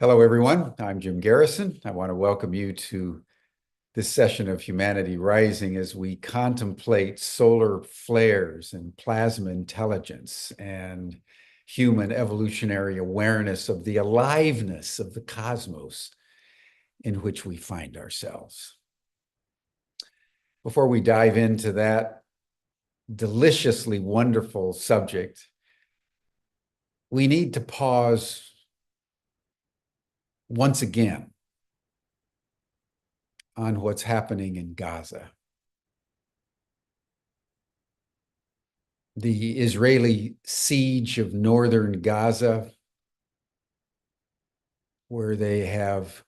Hello, everyone. I'm Jim Garrison. I want to welcome you to this session of Humanity Rising as we contemplate solar flares and plasma intelligence and human evolutionary awareness of the aliveness of the cosmos in which we find ourselves. Before we dive into that deliciously wonderful subject, we need to pause once again on what's happening in Gaza. The Israeli siege of northern Gaza, where they have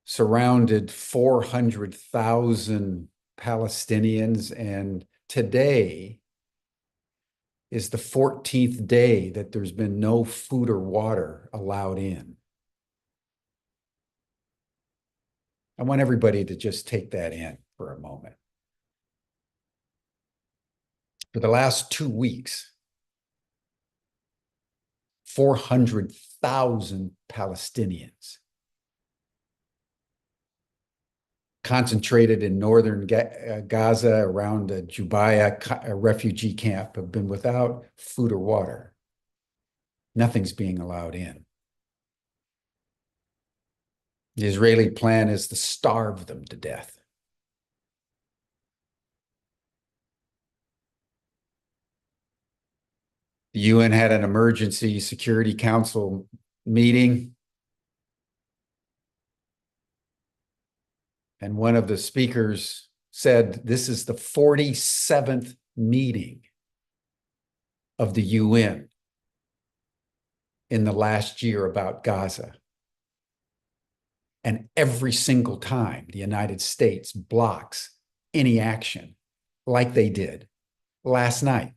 surrounded 400,000 Palestinians, and today is the 14th day that there's been no food or water allowed in. I want everybody to just take that in for a moment. For the last 2 weeks, 400,000 Palestinians concentrated in northern Gaza around a Jubaiyah refugee camp have been without food or water. Nothing's being allowed in. The Israeli plan is to starve them to death. The UN had an emergency Security Council meeting, and one of the speakers said, this is the 47th meeting of the UN in the last year about Gaza. And every single time the United States blocks any action like they did last night.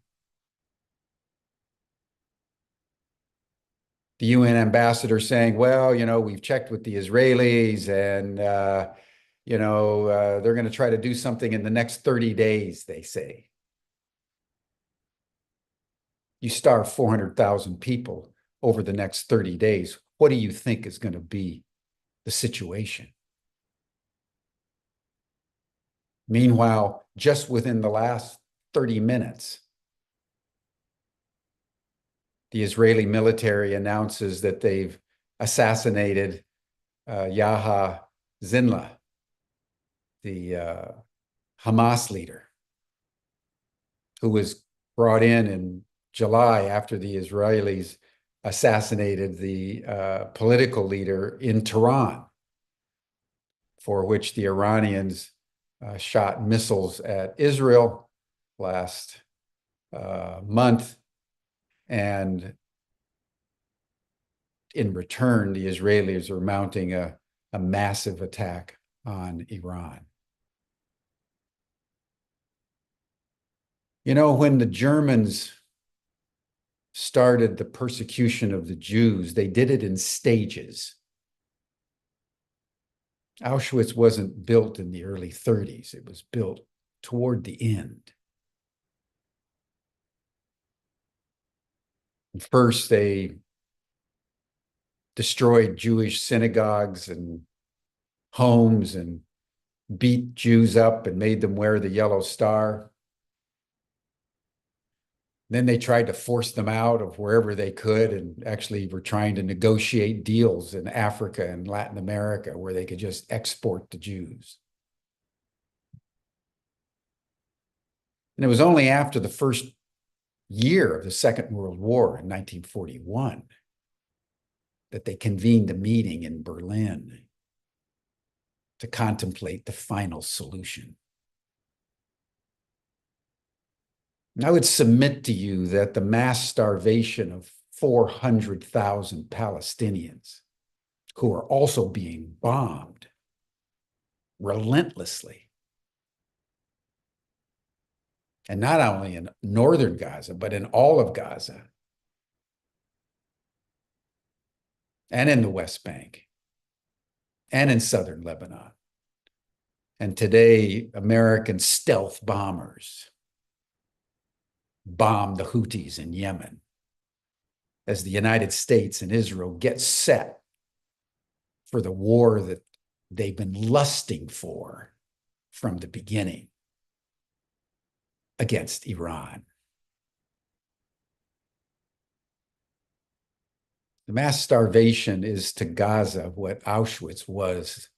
The UN ambassador saying, well, we've checked with the Israelis and, they're going to try to do something in the next 30 days, they say. You starve 400,000 people over the next 30 days. What do you think is going to be the situation? Meanwhile, just within the last 30 minutes, the Israeli military announces that they've assassinated Yahya Zinla, the Hamas leader, who was brought in July after the Israelis assassinated the political leader in Tehran, for which the Iranians shot missiles at Israel last month. And in return, the Israelis are mounting a massive attack on Iran. When the Germans started the persecution of the Jews, they did it in stages. Auschwitz wasn't built in the early 30s. It was built toward the end. First, they destroyed Jewish synagogues and homes and beat Jews up and made them wear the yellow star. Then they tried to force them out of wherever they could, and actually were trying to negotiate deals in Africa and Latin America where they could just export the Jews. And it was only after the first year of the Second World War in 1941 that they convened a meeting in Berlin to contemplate the final solution. And I would submit to you that the mass starvation of 400,000 Palestinians, who are also being bombed relentlessly, and not only in northern Gaza, but in all of Gaza and in the West Bank and in southern Lebanon. And today, American stealth bombers bomb the Houthis in Yemen as the United States and Israel get set for the war that they've been lusting for from the beginning against Iran. The mass starvation is to Gaza what Auschwitz was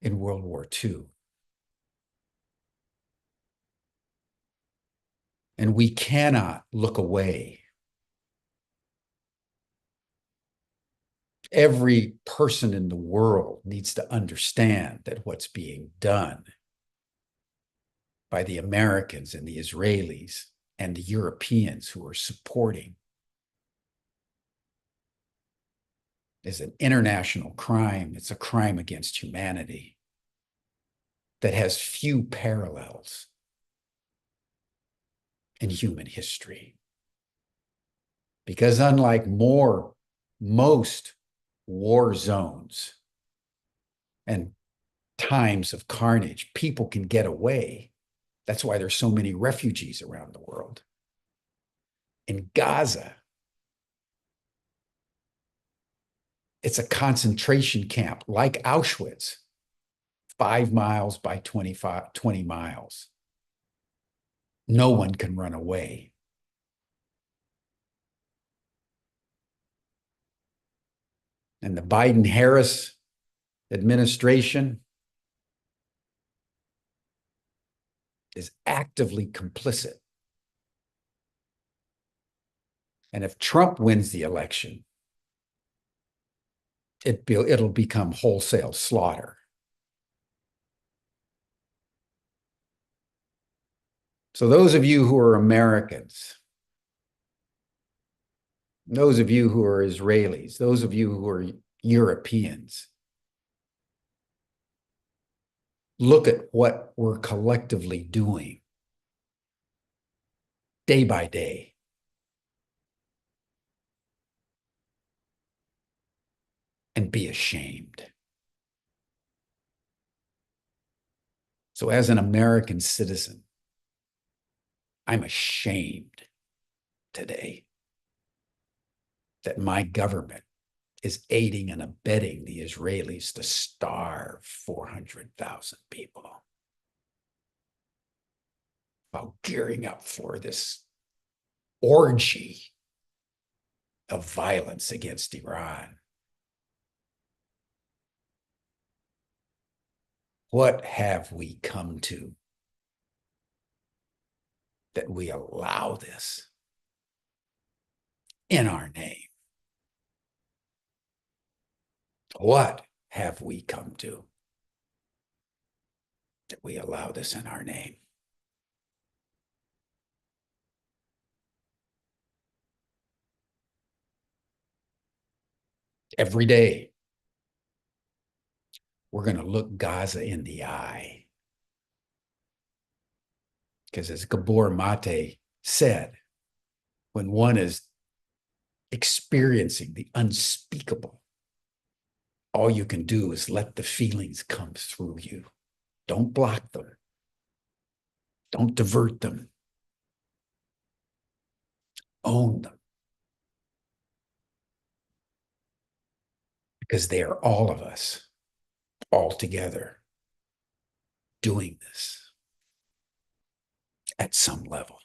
in World War II. And we cannot look away. Every person in the world needs to understand that what's being done by the Americans and the Israelis and the Europeans who are supporting is an international crime. It's a crime against humanity that has few parallels in human history. Because unlike most war zones and times of carnage, people can get away. That's why there's so many refugees around the world. In Gaza, it's a concentration camp like Auschwitz, 5 miles by 20 miles. No one can run away. And the Biden-Harris administration is actively complicit. And if Trump wins the election, it'll become wholesale slaughter. So those of you who are Americans, those of you who are Israelis, those of you who are Europeans, look at what we're collectively doing day by day. And be ashamed. So as an American citizen, I'm ashamed today that my government is aiding and abetting the Israelis to starve 400,000 people while gearing up for this orgy of violence against Iran. What have we come to that we allow this in our name? What have we come to that we allow this in our name? Every day, we're going to look Gaza in the eye. Because as Gabor Mate said, when one is experiencing the unspeakable, all you can do is let the feelings come through you. Don't block them. Don't divert them. Own them. Because they are all of us, all together, doing this at some level.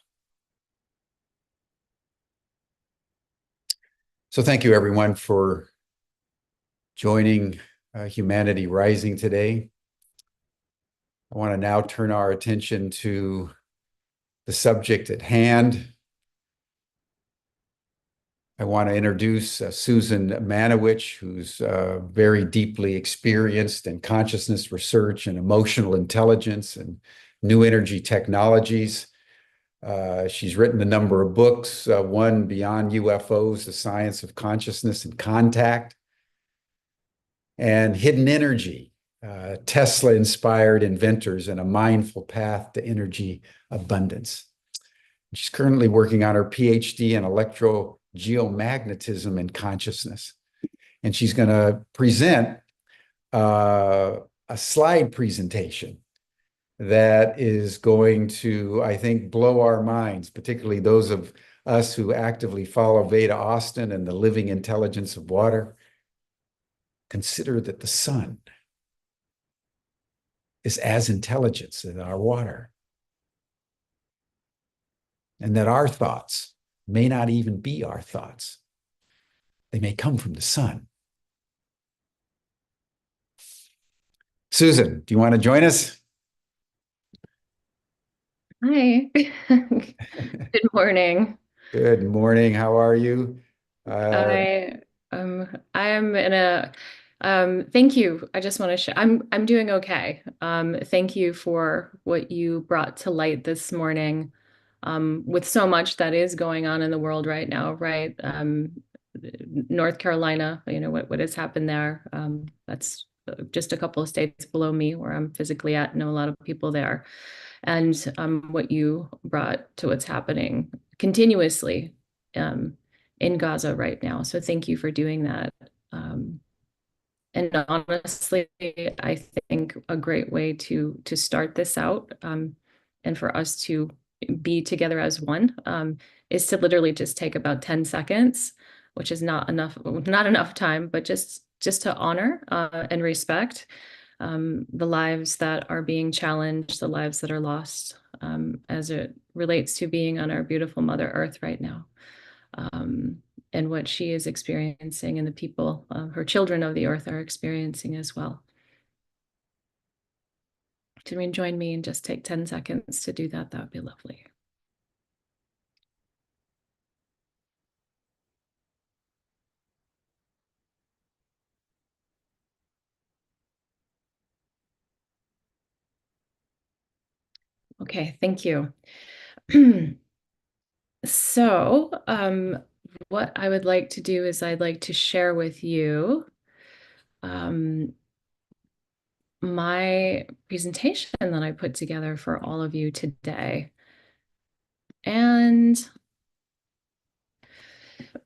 So thank you, everyone, for joining Humanity Rising today. I want to now turn our attention to the subject at hand. I want to introduce Susan Manewich, who's very deeply experienced in consciousness research and emotional intelligence and new energy technologies. She's written a number of books, one, Beyond UFOs, The Science of Consciousness and Contact, and Hidden Energy, Tesla Inspired Inventors and a Mindful Path to Energy Abundance. She's currently working on her PhD in electro geomagnetism and consciousness. And she's going to present a slide presentation that is going to, I think, blow our minds, particularly those of us who actively follow Veda Austin and the living intelligence of water. consider that the sun is as intelligent as our water, and that our thoughts may not even be our thoughts. They may come from the sun. Susan, do you want to join us? Hi. Good morning. Good morning. How are you? I I'm in a thank you. I just want to share I'm doing okay. Thank you for what you brought to light this morning. With so much that is going on in the world right now, right? North Carolina, what has happened there. That's just a couple of states below me where I'm physically at, know a lot of people there. And what you brought to what's happening continuously in Gaza right now. So thank you for doing that. Um, and honestly, I think a great way to start this out and for us to be together as one is to literally just take about 10 seconds, which is not enough time, but just to honor and respect the lives that are being challenged, the lives that are lost as it relates to being on our beautiful Mother Earth right now. And what she is experiencing and the people, her children of the earth are experiencing as well. Can you join me and just take 10 seconds to do that? That would be lovely. Okay, thank you. So, what I would like to do is I'd like to share with you my presentation that I put together for all of you today. And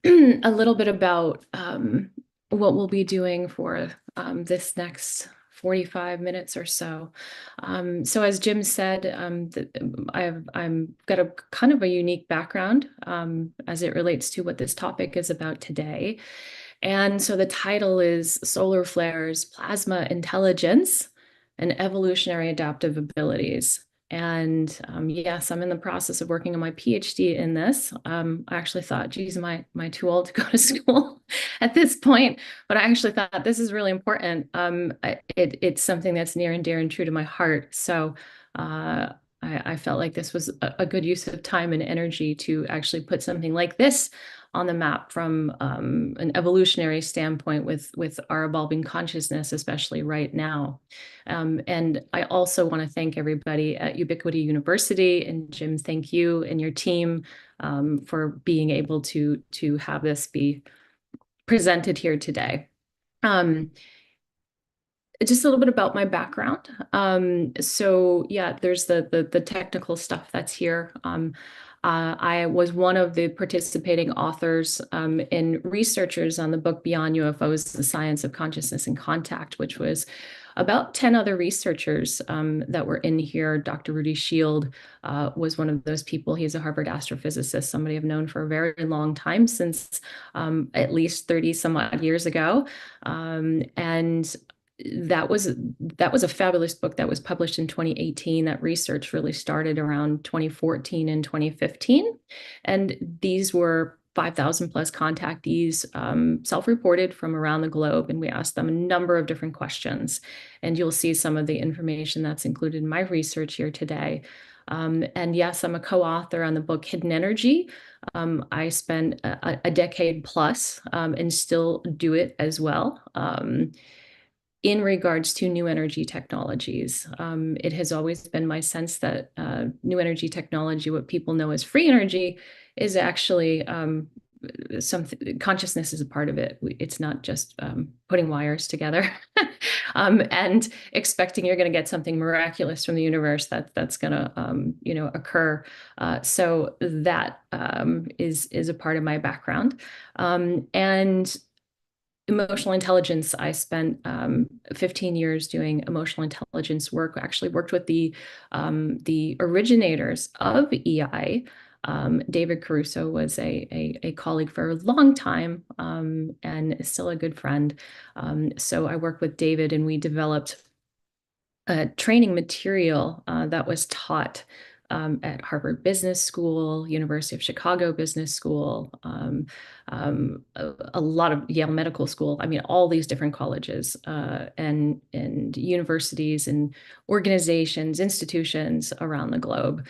a little bit about what we'll be doing for this next 45 minutes or so. So as Jim said, I'm got a kind of a unique background as it relates to what this topic is about today. And so the title is Solar Flares, Plasma Intelligence, and Evolutionary Adaptive Abilities. And yes, I'm in the process of working on my PhD in this. I actually thought, geez, am I too old to go to school at this point? But I actually thought this is really important. It's something that's near and dear and true to my heart. So I felt like this was a good use of time and energy to actually put something like this on the map from an evolutionary standpoint with our evolving consciousness, especially right now. And I also want to thank everybody at Ubiquity University, and Jim, thank you and your team for being able to have this be presented here today. Just a little bit about my background. So yeah, there's the technical stuff that's here. I was one of the participating authors and researchers on the book Beyond UFOs, The Science of Consciousness and Contact, which was about 10 other researchers that were in here. Dr. Rudy Shield was one of those people. He's a Harvard astrophysicist, somebody I've known for a very long time, since at least 30 some odd years ago. And that was a fabulous book that was published in 2018. That research really started around 2014 and 2015. And these were 5,000 plus contactees, self-reported from around the globe. And we asked them a number of different questions. And you'll see some of the information that's included in my research here today. And yes, I'm a co-author on the book Hidden Energy. I spent a decade plus and still do it as well. In regards to new energy technologies. It has always been my sense that new energy technology, what people know as free energy, is actually something, consciousness is a part of it. It's not just putting wires together and expecting you're going to get something miraculous from the universe that's going to occur. So that is a part of my background. And emotional intelligence, I spent 15 years doing emotional intelligence work. I actually worked with the originators of EI, David Caruso was a colleague for a long time, and is still a good friend. So I worked with David, and we developed a training material that was taught at Harvard Business School, University of Chicago Business School, a lot of Yale Medical School. I mean, all these different colleges and universities and organizations, institutions around the globe.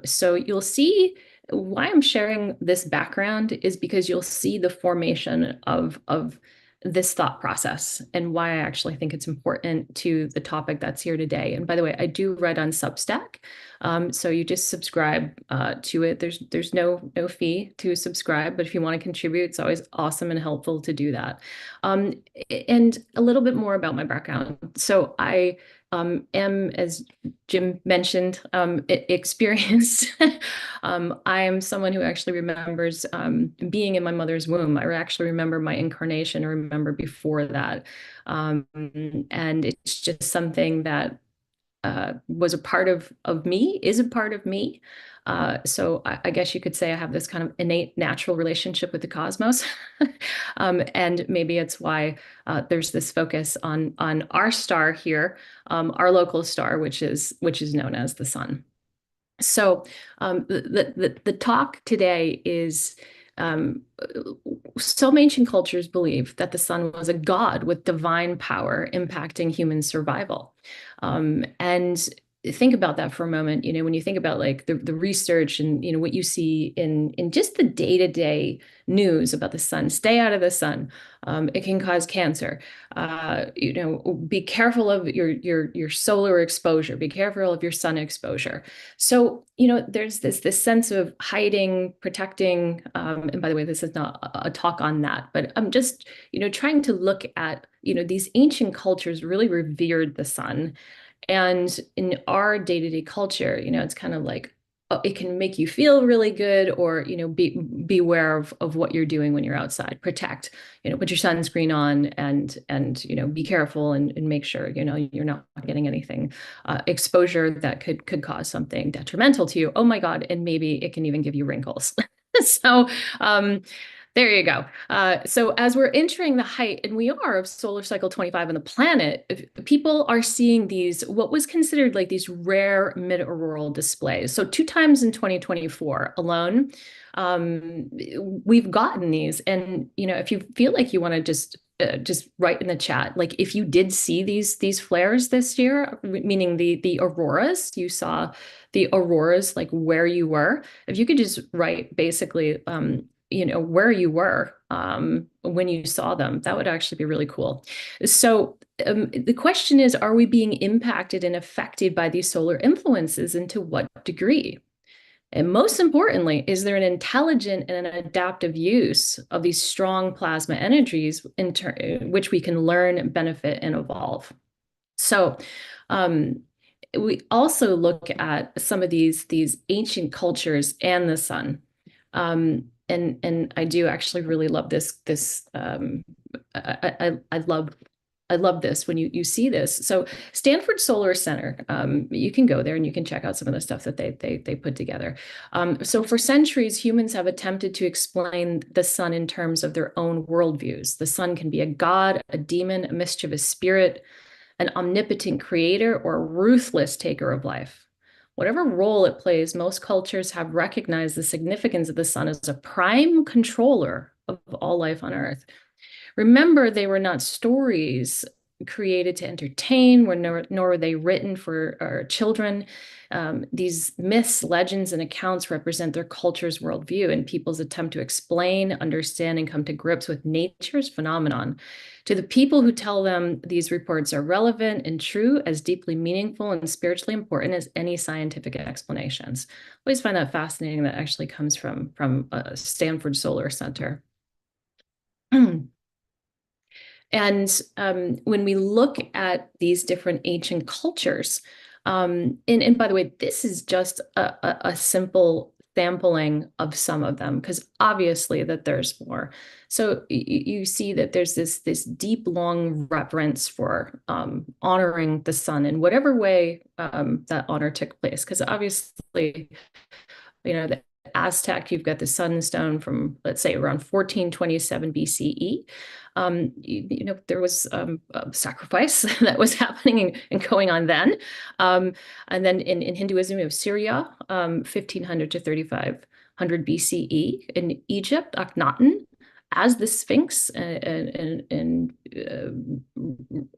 So you'll see why I'm sharing this background is because you'll see the formation of this thought process and why I actually think it's important to the topic that's here today. And by the way, I do write on Substack. So you just subscribe to it. There's no fee to subscribe, but if you want to contribute, it's always awesome and helpful to do that. And a little bit more about my background. So I am, as Jim mentioned, experienced. I am someone who actually remembers being in my mother's womb. I actually remember my incarnation. I remember before that. And it's just something that was a part of me, is a part of me. So I guess you could say I have this kind of innate natural relationship with the cosmos. And maybe it's why there's this focus on our star here, our local star, which is known as the sun. So the talk today is some ancient cultures believe that the sun was a god with divine power impacting human survival. And think about that for a moment. When you think about like the research and what you see in just the day-to-day news about the sun, stay out of the sun. It can cause cancer. Be careful of your solar exposure. Be careful of your sun exposure. So, there's this sense of hiding, protecting. And by the way, this is not a talk on that, but I'm just, trying to look at, these ancient cultures really revered the sun. And in our day-to-day culture, it's kind of like, it can make you feel really good, or, be aware of what you're doing when you're outside. Protect, put your sunscreen on and be careful and make sure, you're not getting anything, exposure that could cause something detrimental to you. Oh my God. And maybe it can even give you wrinkles. So, there you go. So as we're entering the height, and we are, of solar cycle 25 on the planet, people are seeing these, what was considered like these rare mid-auroral displays. So 2 times in 2024 alone, we've gotten these. And, if you feel like you want to just write in the chat, like if you did see these flares this year, meaning the auroras, you saw the auroras like where you were, if you could just write basically where you were when you saw them, that would actually be really cool. So the question is, are we being impacted and affected by these solar influences, and to what degree? And most importantly, is there an intelligent and an adaptive use of these strong plasma energies which we can learn, benefit, and evolve? So we also look at some of these ancient cultures and the sun. And I do actually really love this. I love this when you see this. So Stanford Solar Center, you can go there and you can check out some of the stuff that they put together. So for centuries, humans have attempted to explain the sun in terms of their own worldviews. The sun can be a god, a demon, a mischievous spirit, an omnipotent creator, or a ruthless taker of life. Whatever role it plays, most cultures have recognized the significance of the sun as a prime controller of all life on Earth. Remember, they were not stories created to entertain, nor were they written for our children. These myths, legends, and accounts represent their culture's worldview and people's attempt to explain, understand, and come to grips with nature's phenomenon. To the people who tell them these reports are relevant and true, as deeply meaningful and spiritually important as any scientific explanations. I always find that fascinating. That actually comes from Stanford Solar Center. And when we look at these different ancient cultures, and by the way, this is just a simple sampling of some of them, because obviously that there's more. So you see that there's this deep, long reverence for honoring the sun in whatever way that honor took place, because obviously, the Aztec, you've got the sunstone from, let's say, around 1427 BCE. There was a sacrifice that was happening and going on then. And then in Hinduism, you have Syria, 1500 to 3500 BCE. In Egypt, Akhenaten as the Sphinx, in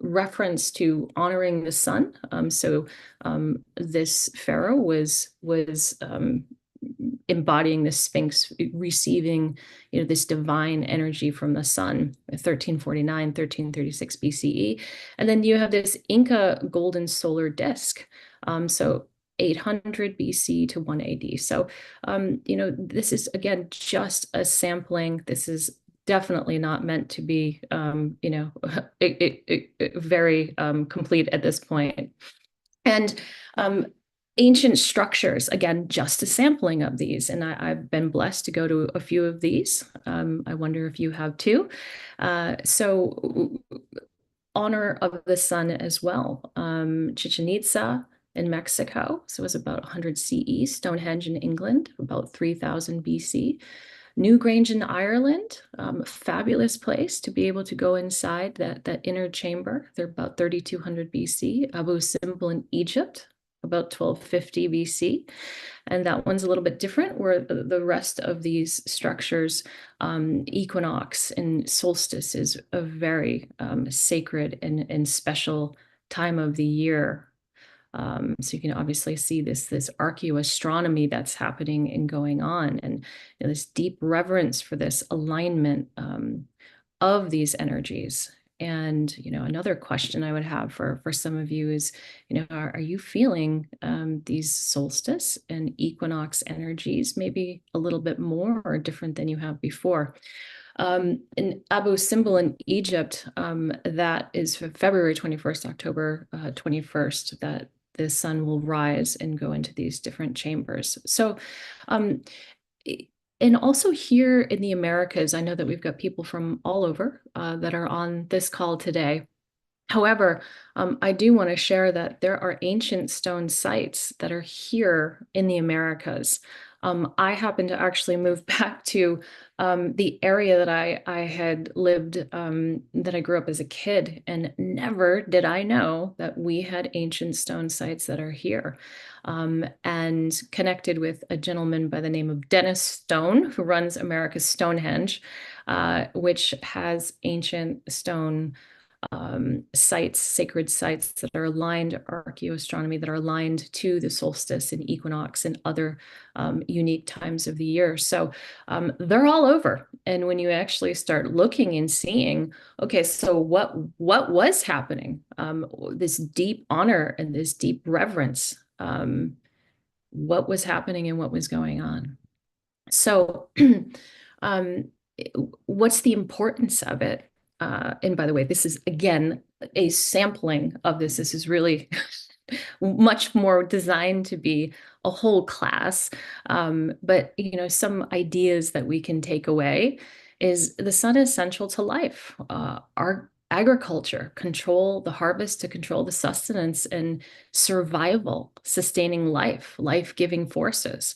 reference to honoring the sun. This pharaoh was embodying the Sphinx, receiving, this divine energy from the sun, 1349, 1336 BCE. And then you have this Inca golden solar disk. 800 BC to 1 AD. So, this is, again, just a sampling. This is definitely not meant to be, very complete at this point. And ancient structures, again, just a sampling of these. And I've been blessed to go to a few of these. I wonder if you have too. So honor of the sun as well. Chichen Itza in Mexico, so it was about 100 CE. Stonehenge in England, about 3000 BC. Newgrange in Ireland, fabulous place to be able to go inside that inner chamber. They're about 3200 BC. Abu Simbel in Egypt, about 1250 BC. And that one's a little bit different, where the rest of these structures, equinox and solstice is a very sacred and special time of the year. So you can obviously see this archaeoastronomy that's happening and going on, and this deep reverence for this alignment of these energies. And another question I would have for some of you is, are you feeling these solstice and equinox energies maybe a little bit more or different than you have before? In Abu Simbel in Egypt, that is February 21st, October 21st, that the sun will rise and go into these different chambers. So, and also here in the Americas, I know that we've got people from all over that are on this call today. However, I do want to share that there are ancient stone sites that are here in the Americas. I happen to actually move back to the area that I had lived, that I grew up as a kid, and never did I know that we had ancient stone sites that are here. And connected with a gentleman by the name of Dennis Stone, who runs America's Stonehenge, which has ancient stone sites, sacred sites that are aligned, archaeoastronomy that are aligned to the solstice and equinox and other unique times of the year. So they're all over. And when you actually start looking and seeing, okay, so what was happening? This deep honor and this deep reverence, what was happening and what was going on? So what's the importance of it? And by the way, this is, again, a sampling of this. This is really much more designed to be a whole class. But, some ideas that we can take away is the sun is central to life. Our agriculture, control the harvest to control the sustenance and survival, sustaining life, life-giving forces.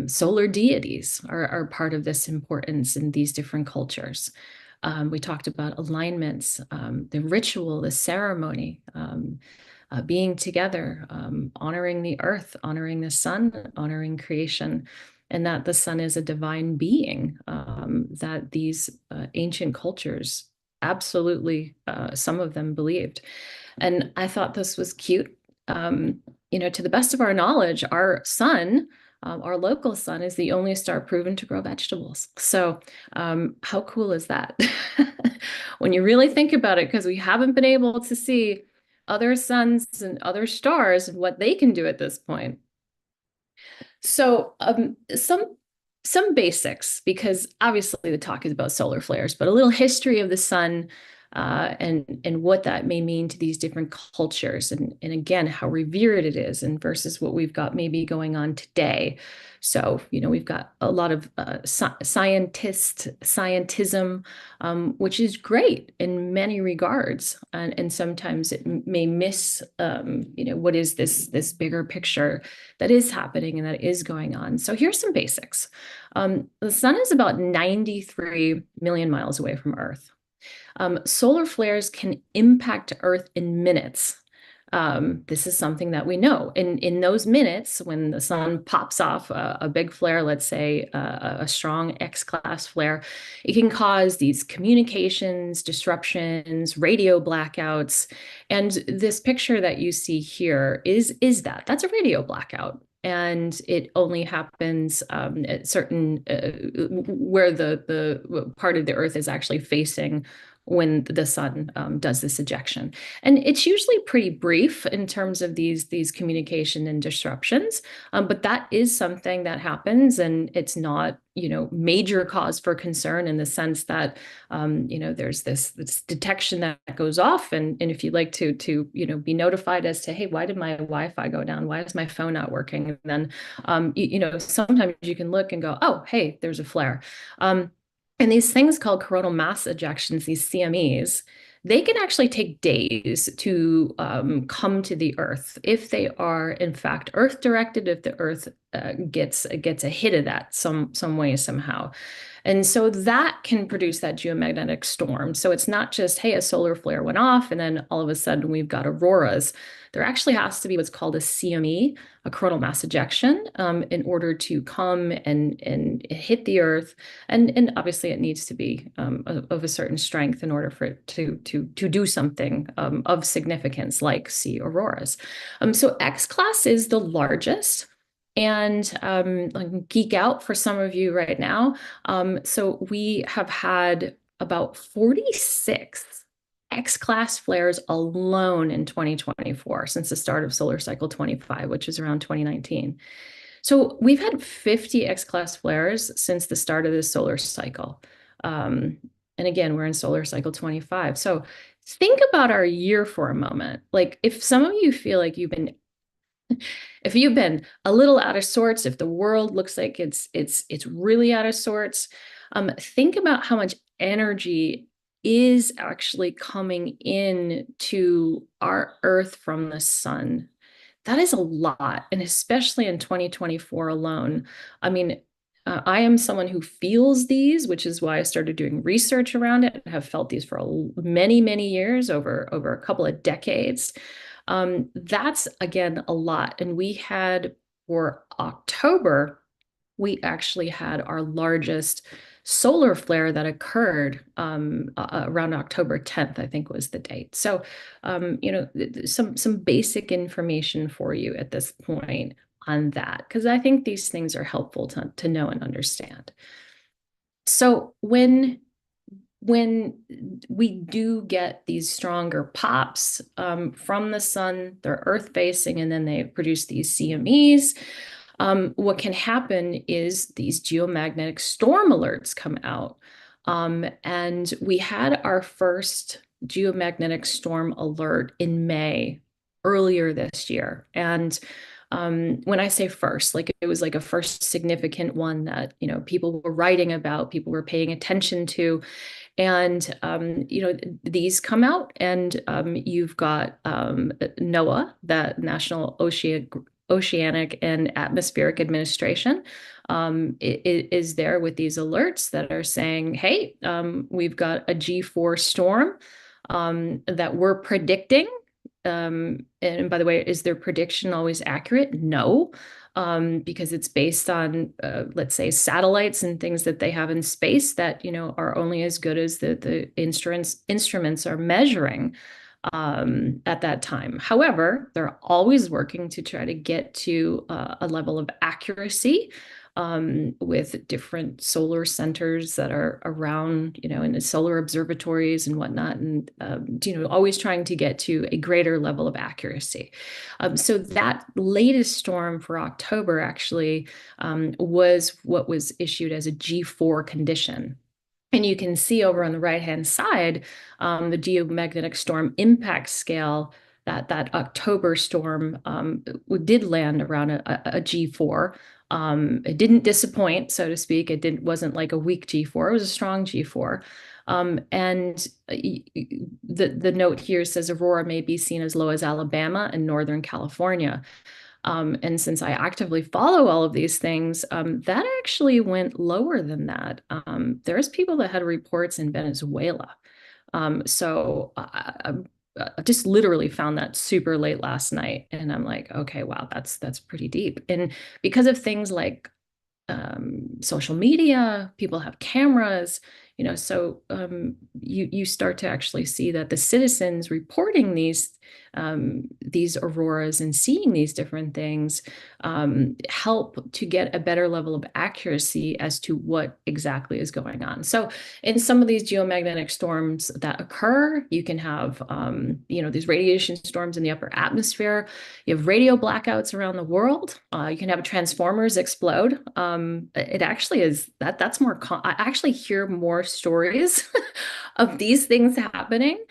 Solar deities are part of this importance in these different cultures. We talked about alignments, the ritual, the ceremony, being together, honoring the earth, honoring the sun, honoring creation, and that the sun is a divine being, that these ancient cultures absolutely, some of them believed. And I thought this was cute. To the best of our knowledge, our sun, our local sun, is the only star proven to grow vegetables. So how cool is that? When you really think about it, because we haven't been able to see other suns and other stars and what they can do at this point. So some basics, because obviously the talk is about solar flares, but a little history of the sun, and what that may mean to these different cultures, and again, how revered it is, and versus what we've got maybe going on today. So, we've got a lot of scientism, which is great in many regards. And sometimes it may miss, what is this bigger picture that is happening and that is going on. So here's some basics. The sun is about 93 million miles away from Earth. Solar flares can impact Earth in minutes. This is something that we know. In those minutes, when the sun pops off a big flare, let's say a strong X-class flare, it can cause these communications disruptions, radio blackouts. And this picture that you see here is that's a radio blackout. And it only happens at certain where the part of the Earth is actually facing when the sun does this ejection. And it's usually pretty brief in terms of these communication and disruptions, but that is something that happens, and it's not, major cause for concern in the sense that, there's this detection that goes off, and if you'd like to be notified as to, hey, why did my Wi-Fi go down? Why is my phone not working? And then, sometimes you can look and go, oh, hey, there's a flare. And these things called coronal mass ejections, these CMEs, they can actually take days to come to the Earth if they are, in fact, Earth directed, if the Earth gets a hit of that some way, somehow. And so that can produce that geomagnetic storm. So it's not just, hey, a solar flare went off and then all of a sudden we've got auroras. There actually has to be what's called a CME, a coronal mass ejection, in order to come and hit the Earth. And obviously it needs to be of a certain strength in order for it to do something of significance, like see auroras. So X-class is the largest. And geek out for some of you right now. So we have had about 46 X-class flares alone in 2024 since the start of solar cycle 25, which is around 2019. So we've had 50 X-class flares since the start of this solar cycle. And again, we're in solar cycle 25. So think about our year for a moment. Like, if some of you feel like if you've been a little out of sorts, if the world looks like it's really out of sorts, think about how much energy is actually coming in to our Earth from the sun. That is a lot, and especially in 2024 alone. I mean, I am someone who feels these, which is why I started doing research around it. I have felt these for many, many years, over a couple of decades. That's, again, a lot. And we had, for October, we actually had our largest solar flare that occurred around October 10th, I think was the date. So, some basic information for you at this point on that, because I think these things are helpful to know and understand. So when we do get these stronger pops from the sun, they're Earth facing, and then they produce these CMEs. What can happen is these geomagnetic storm alerts come out. And we had our first geomagnetic storm alert in May earlier this year. And when I say first, like, it was like a first significant one that, people were writing about, people were paying attention to. And, these come out, and you've got NOAA, the National Oceanic and Atmospheric Administration, is there with these alerts that are saying, hey, we've got a G4 storm that we're predicting. And by the way, is their prediction always accurate? No, because it's based on, let's say, satellites and things that they have in space that, are only as good as the instruments are measuring at that time. However, they're always working to try to get to a level of accuracy with different solar centers that are around, in the solar observatories and whatnot, and always trying to get to a greater level of accuracy. So that latest storm for October actually was what was issued as a G4 condition. And you can see over on the right-hand side, the geomagnetic storm impact scale, that October storm did land around a G4. It didn't disappoint, so to speak. Wasn't like a weak G4. It was a strong G4. And the note here says aurora may be seen as low as Alabama and Northern California. And since I actively follow all of these things, that actually went lower than that. There's people that had reports in Venezuela. So I just literally found that super late last night, and I'm like, okay, wow, that's pretty deep. And because of things like social media, people have cameras, so you start to actually see that the citizens reporting these auroras and seeing these different things help to get a better level of accuracy as to what exactly is going on. So in some of these geomagnetic storms that occur, you can have these radiation storms in the upper atmosphere. You have radio blackouts around the world. You can have transformers explode. It actually is that's more. I actually hear more stories of these things happening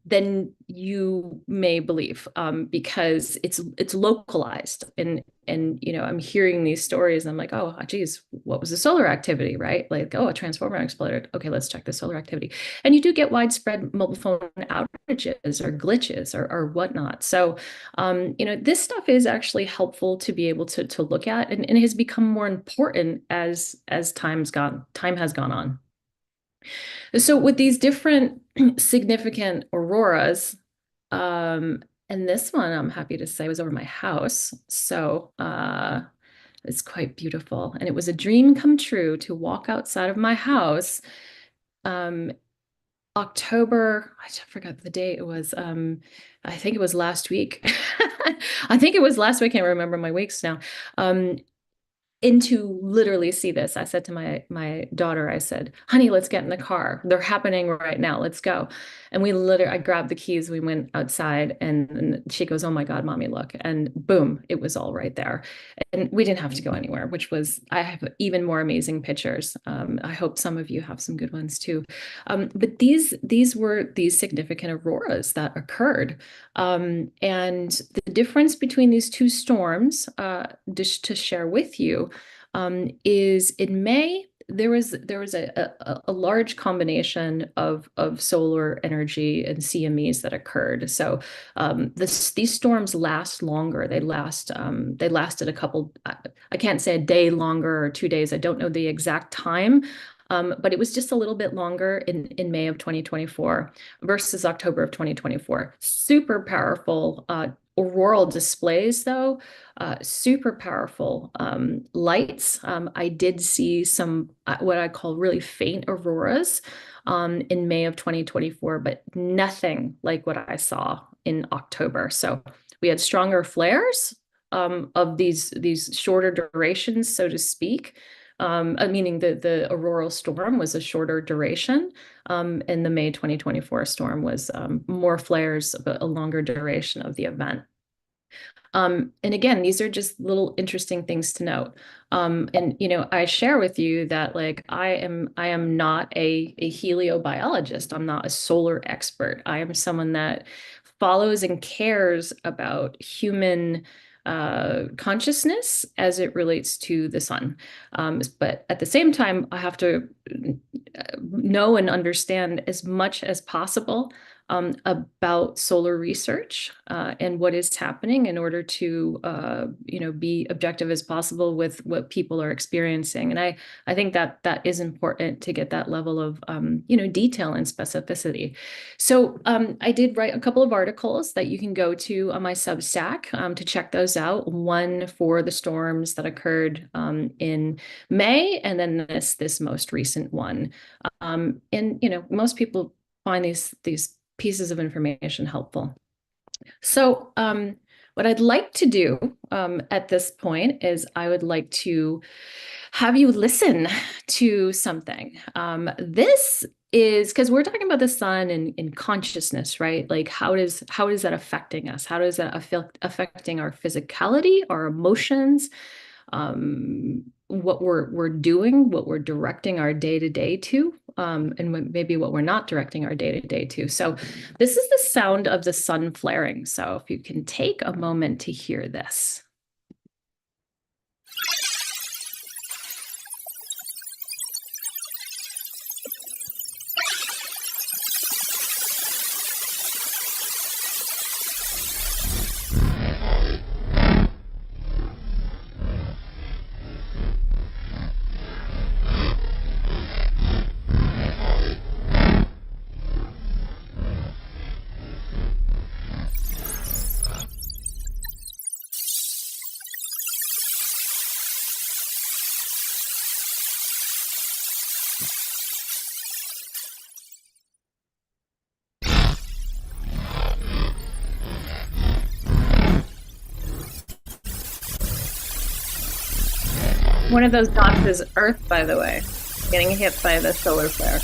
than you may believe, because it's localized, and I'm hearing these stories and I'm like, oh geez, what was the solar activity, right? Like, oh, a transformer exploded, okay, let's check the solar activity. And you do get widespread mobile phone outages or glitches or whatnot. So this stuff is actually helpful to be able to look at, and it has become more important as time has gone on. So with these different significant auroras, and this one I'm happy to say was over my house. So it's quite beautiful. And it was a dream come true to walk outside of my house. October, I forgot the date. It was I think it was last week. I think it was last week. I can't remember my weeks now. And to literally see this, I said to my daughter, I said, honey, let's get in the car. They're happening right now. Let's go. And I grabbed the keys. We went outside, and she goes, oh my God, mommy, look. And boom, it was all right there. And we didn't have to go anywhere, I have even more amazing pictures. I hope some of you have some good ones too. But these were these significant auroras that occurred. And the difference between these two storms, just to share with you, is in May, there was a large combination of solar energy and CMEs that occurred. So these storms last longer. They lasted a couple, I can't say a day longer or 2 days. I don't know the exact time. But it was just a little bit longer in May of 2024 versus October of 2024. Super powerful auroral displays, though, super powerful lights. I did see some what I call really faint auroras in May of 2024, but nothing like what I saw in October. So we had stronger flares of these shorter durations, so to speak. Meaning the auroral storm was a shorter duration, and the May 2024 storm was more flares, but a longer duration of the event. And again, these are just little interesting things to note. And I share with you that like I am not a heliobiologist. I'm not a solar expert. I am someone that follows and cares about human consciousness as it relates to the sun. But at the same time, I have to know and understand as much as possible about solar research and what is happening in order to be objective as possible with what people are experiencing. And I think that is important to get that level of detail and specificity. So I did write a couple of articles that you can go to on my Substack to check those out. One for the storms that occurred in May, and then this most recent one. And most people find these pieces of information helpful. So what I'd like to do at this point is I would like to have you listen to something. This is because we're talking about the sun and consciousness, right? Like how is that affecting us? How does that affecting our physicality, our emotions, what we're doing, what we're directing our day-to-day to, and maybe what we're not directing our day-to-day to. So this is the sound of the sun flaring. So if you can take a moment to hear this. One of those dots is Earth, by the way, getting hit by the solar flare.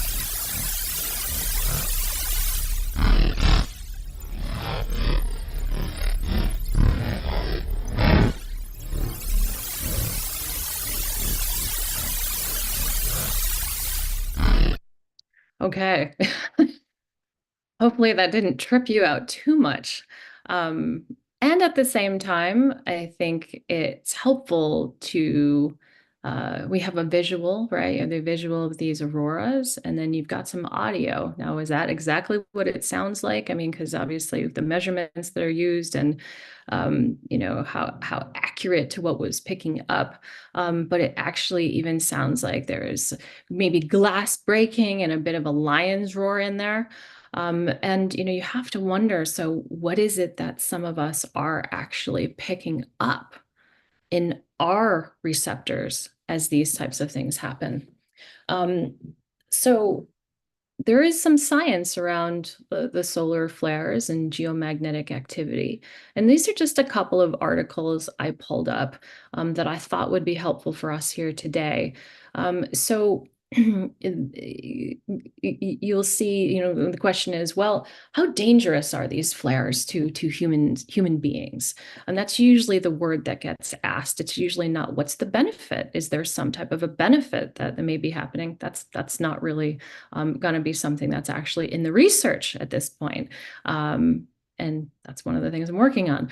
Okay. Hopefully that didn't trip you out too much. Um, and at the same time, I think it's helpful to, we have a visual, right? And the visual of these auroras, and then you've got some audio. Now, is that exactly what it sounds like? I mean, because obviously the measurements that are used and, how accurate to what was picking up. But it actually even sounds like there is maybe glass breaking and a bit of a lion's roar in there. And you have to wonder, so what is it that some of us are actually picking up in our receptors as these types of things happen? Um, so there is some science around the solar flares and geomagnetic activity. And these are just a couple of articles I pulled up that I thought would be helpful for us here today. So you'll see, the question is, well, how dangerous are these flares to human beings? And that's usually the word that gets asked. It's usually not what's the benefit. Is there some type of a benefit that may be happening? That's not really going to be something that's actually in the research at this point. And that's one of the things I'm working on.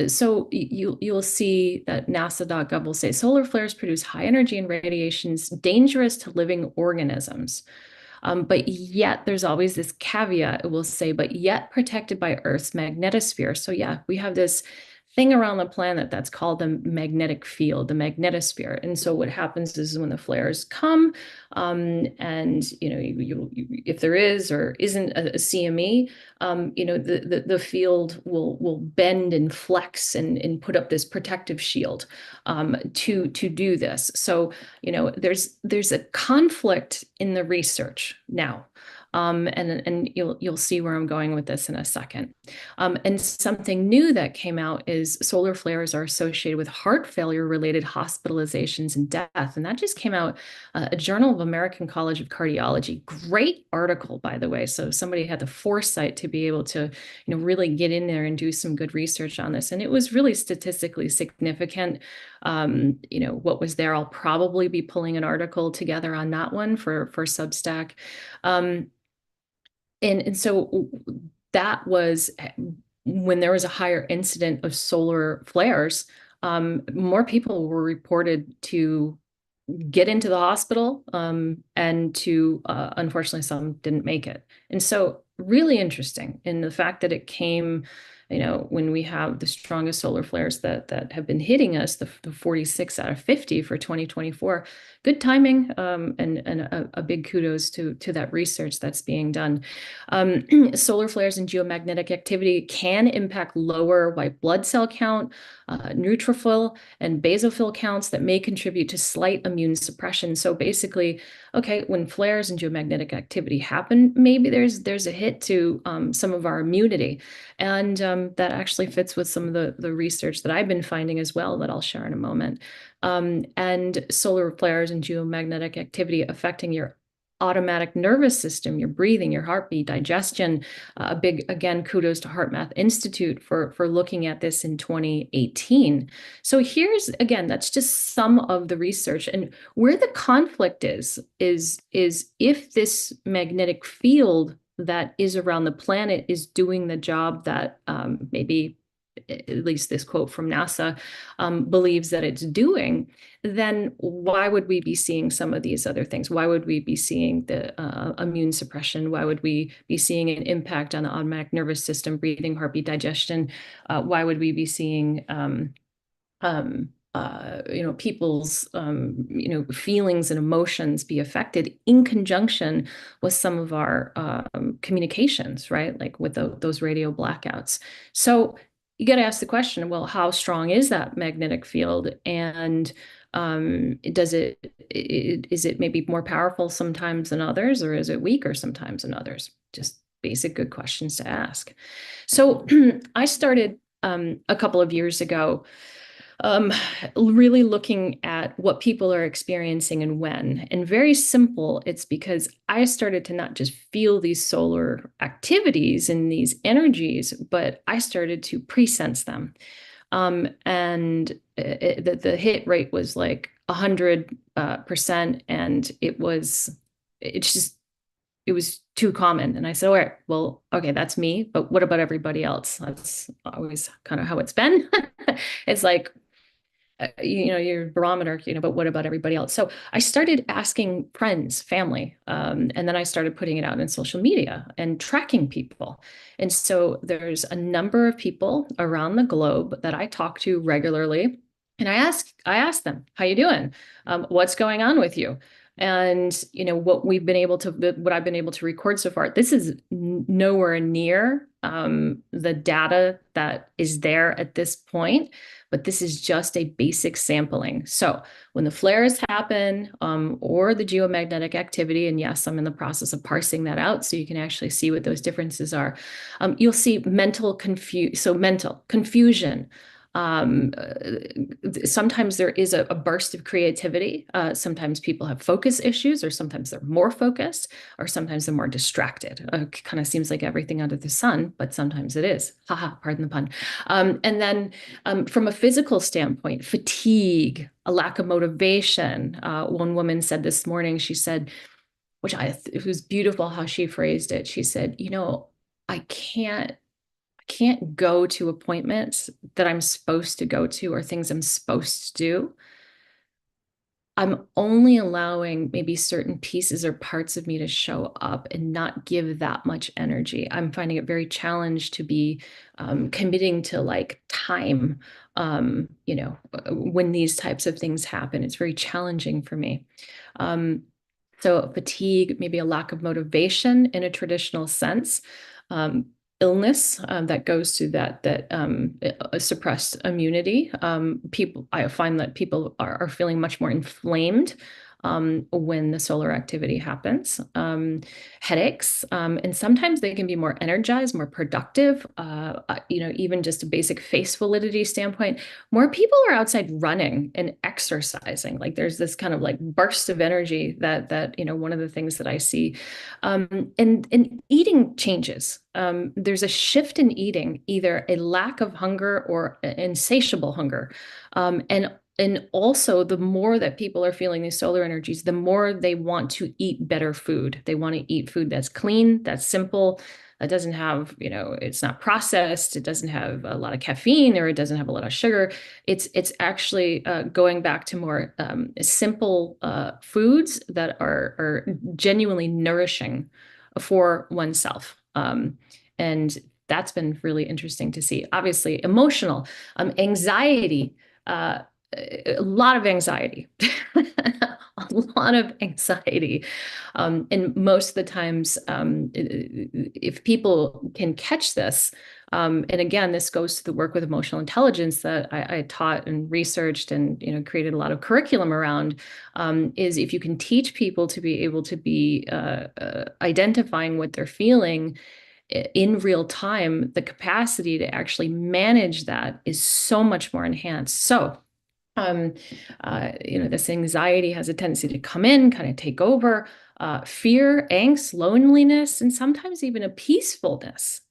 So you'll see that NASA.gov will say solar flares produce high energy and radiations dangerous to living organisms. But yet there's always this caveat, it will say, but yet protected by Earth's magnetosphere. So yeah, we have this thing around the planet that's called the magnetic field, the magnetosphere. And so what happens is when the flares come, and if there is or isn't a CME, the field will bend and flex and put up this protective shield to do this. So there's a conflict in the research now. And you'll see where I'm going with this in a second. And something new that came out is solar flares are associated with heart failure related hospitalizations and death. And that just came out, a Journal of American College of Cardiology. Great article, by the way. So somebody had the foresight to be able to, really get in there and do some good research on this. And it was really statistically significant. What was there? I'll probably be pulling an article together on that one for Substack. And so that was when there was a higher incident of solar flares, more people were reported to get into the hospital, and to, unfortunately, some didn't make it. And so really interesting in the fact that it came, when we have the strongest solar flares that have been hitting us, the 46 out of 50 for 2024. Good timing, and a big kudos to that research that's being done. Solar flares and geomagnetic activity can impact lower white blood cell count, neutrophil and basophil counts that may contribute to slight immune suppression. So basically, okay, when flares and geomagnetic activity happen, maybe there's a hit to some of our immunity. And that actually fits with some of the research that I've been finding as well, that I'll share in a moment. And solar flares and geomagnetic activity affecting your automatic nervous system, your breathing, your heartbeat, digestion. A big, again, kudos to HeartMath Institute for looking at this in 2018. So here's, again, that's just some of the research. And where the conflict is if this magnetic field that is around the planet is doing the job that maybe, at least this quote from NASA, believes that it's doing, then why would we be seeing some of these other things? Why would we be seeing the immune suppression? Why would we be seeing an impact on the automatic nervous system, breathing, heartbeat, digestion? Why would we be seeing people's feelings and emotions be affected in conjunction with some of our communications, right? Like with those radio blackouts. So you got to ask the question, well, how strong is that magnetic field? And is it maybe more powerful sometimes than others, or is it weaker sometimes than others? Just basic good questions to ask. So I started a couple of years ago Um, really looking at what people are experiencing and when. And very simple, it's because I started to not just feel these solar activities and these energies, but I started to pre-sense them. And the hit rate was like 100%, and it's just it was too common. And I said, all right, well, okay, that's me, but what about everybody else? That's always kind of how it's been. It's like, your barometer, but what about everybody else? So I started asking friends, family, and then I started putting it out in social media and tracking people. And so there's a number of people around the globe that I talk to regularly. And I ask them, how you doing? What's going on with you? And what I've been able to record so far, this is nowhere near the data that is there at this point, but this is just a basic sampling. So when the flares happen, or the geomagnetic activity, and yes, I'm in the process of parsing that out so you can actually see what those differences are. You'll see mental confusion. Sometimes there is a burst of creativity. Sometimes people have focus issues, or sometimes they're more focused, or sometimes they're more distracted. Kind of seems like everything under the sun, but sometimes it is. Haha, pardon the pun. And then from a physical standpoint, fatigue, a lack of motivation. One woman said this morning, she said, it was beautiful how she phrased it. She said, I can't go to appointments that I'm supposed to go to, or things I'm supposed to do. I'm only allowing maybe certain pieces or parts of me to show up and not give that much energy. I'm finding it very challenged to be committing to like time, when these types of things happen. It's very challenging for me. So fatigue, maybe a lack of motivation in a traditional sense. Illness that goes to that suppressed immunity. I find that people are feeling much more inflamed when the solar activity happens. Headaches, and sometimes they can be more energized, more productive. Even just a basic face validity standpoint, more people are outside running and exercising. Like there's this kind of like burst of energy that one of the things that I see, and eating changes. There's a shift in eating, either a lack of hunger or insatiable hunger, and also, the more that people are feeling these solar energies, the more they want to eat better food. They want to eat food that's clean, that's simple, that doesn't have, it's not processed, it doesn't have a lot of caffeine, or it doesn't have a lot of sugar. It's actually going back to more simple foods that are genuinely nourishing for oneself. And that's been really interesting to see. Obviously, emotional, anxiety. A lot of anxiety, a lot of anxiety. And most of the times, if people can catch this, and again, this goes to the work with emotional intelligence that I taught and researched and created a lot of curriculum around, is if you can teach people to be able to be identifying what they're feeling in real time, the capacity to actually manage that is so much more enhanced. So this anxiety has a tendency to come in, kind of take over, fear, angst, loneliness, and sometimes even a peacefulness.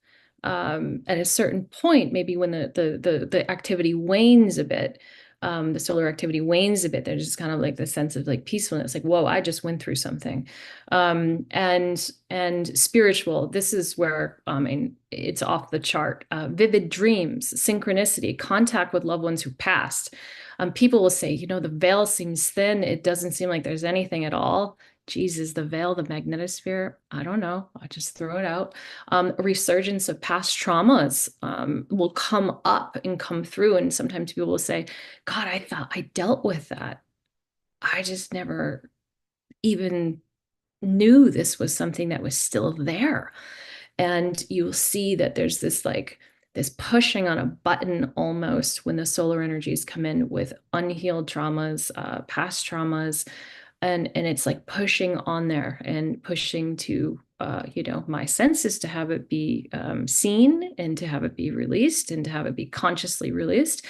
At a certain point, maybe when the activity wanes a bit, the solar activity wanes a bit, there's just kind of like the sense of like peacefulness, like, whoa, I just went through something. And spiritual, this is where, it's off the chart. Vivid dreams, synchronicity, contact with loved ones who passed. People will say, the veil seems thin. It doesn't seem like there's anything at all. Jesus, the veil, the magnetosphere, I don't know. I just throw it out. A resurgence of past traumas will come up and come through. And sometimes people will say, God, I thought I dealt with that. I just never even knew this was something that was still there. And you'll see that there's this pushing on a button almost when the solar energies come in with unhealed traumas, past traumas, and it's like pushing on there and pushing to my sense is to have it be seen and to have it be released and to have it be consciously released.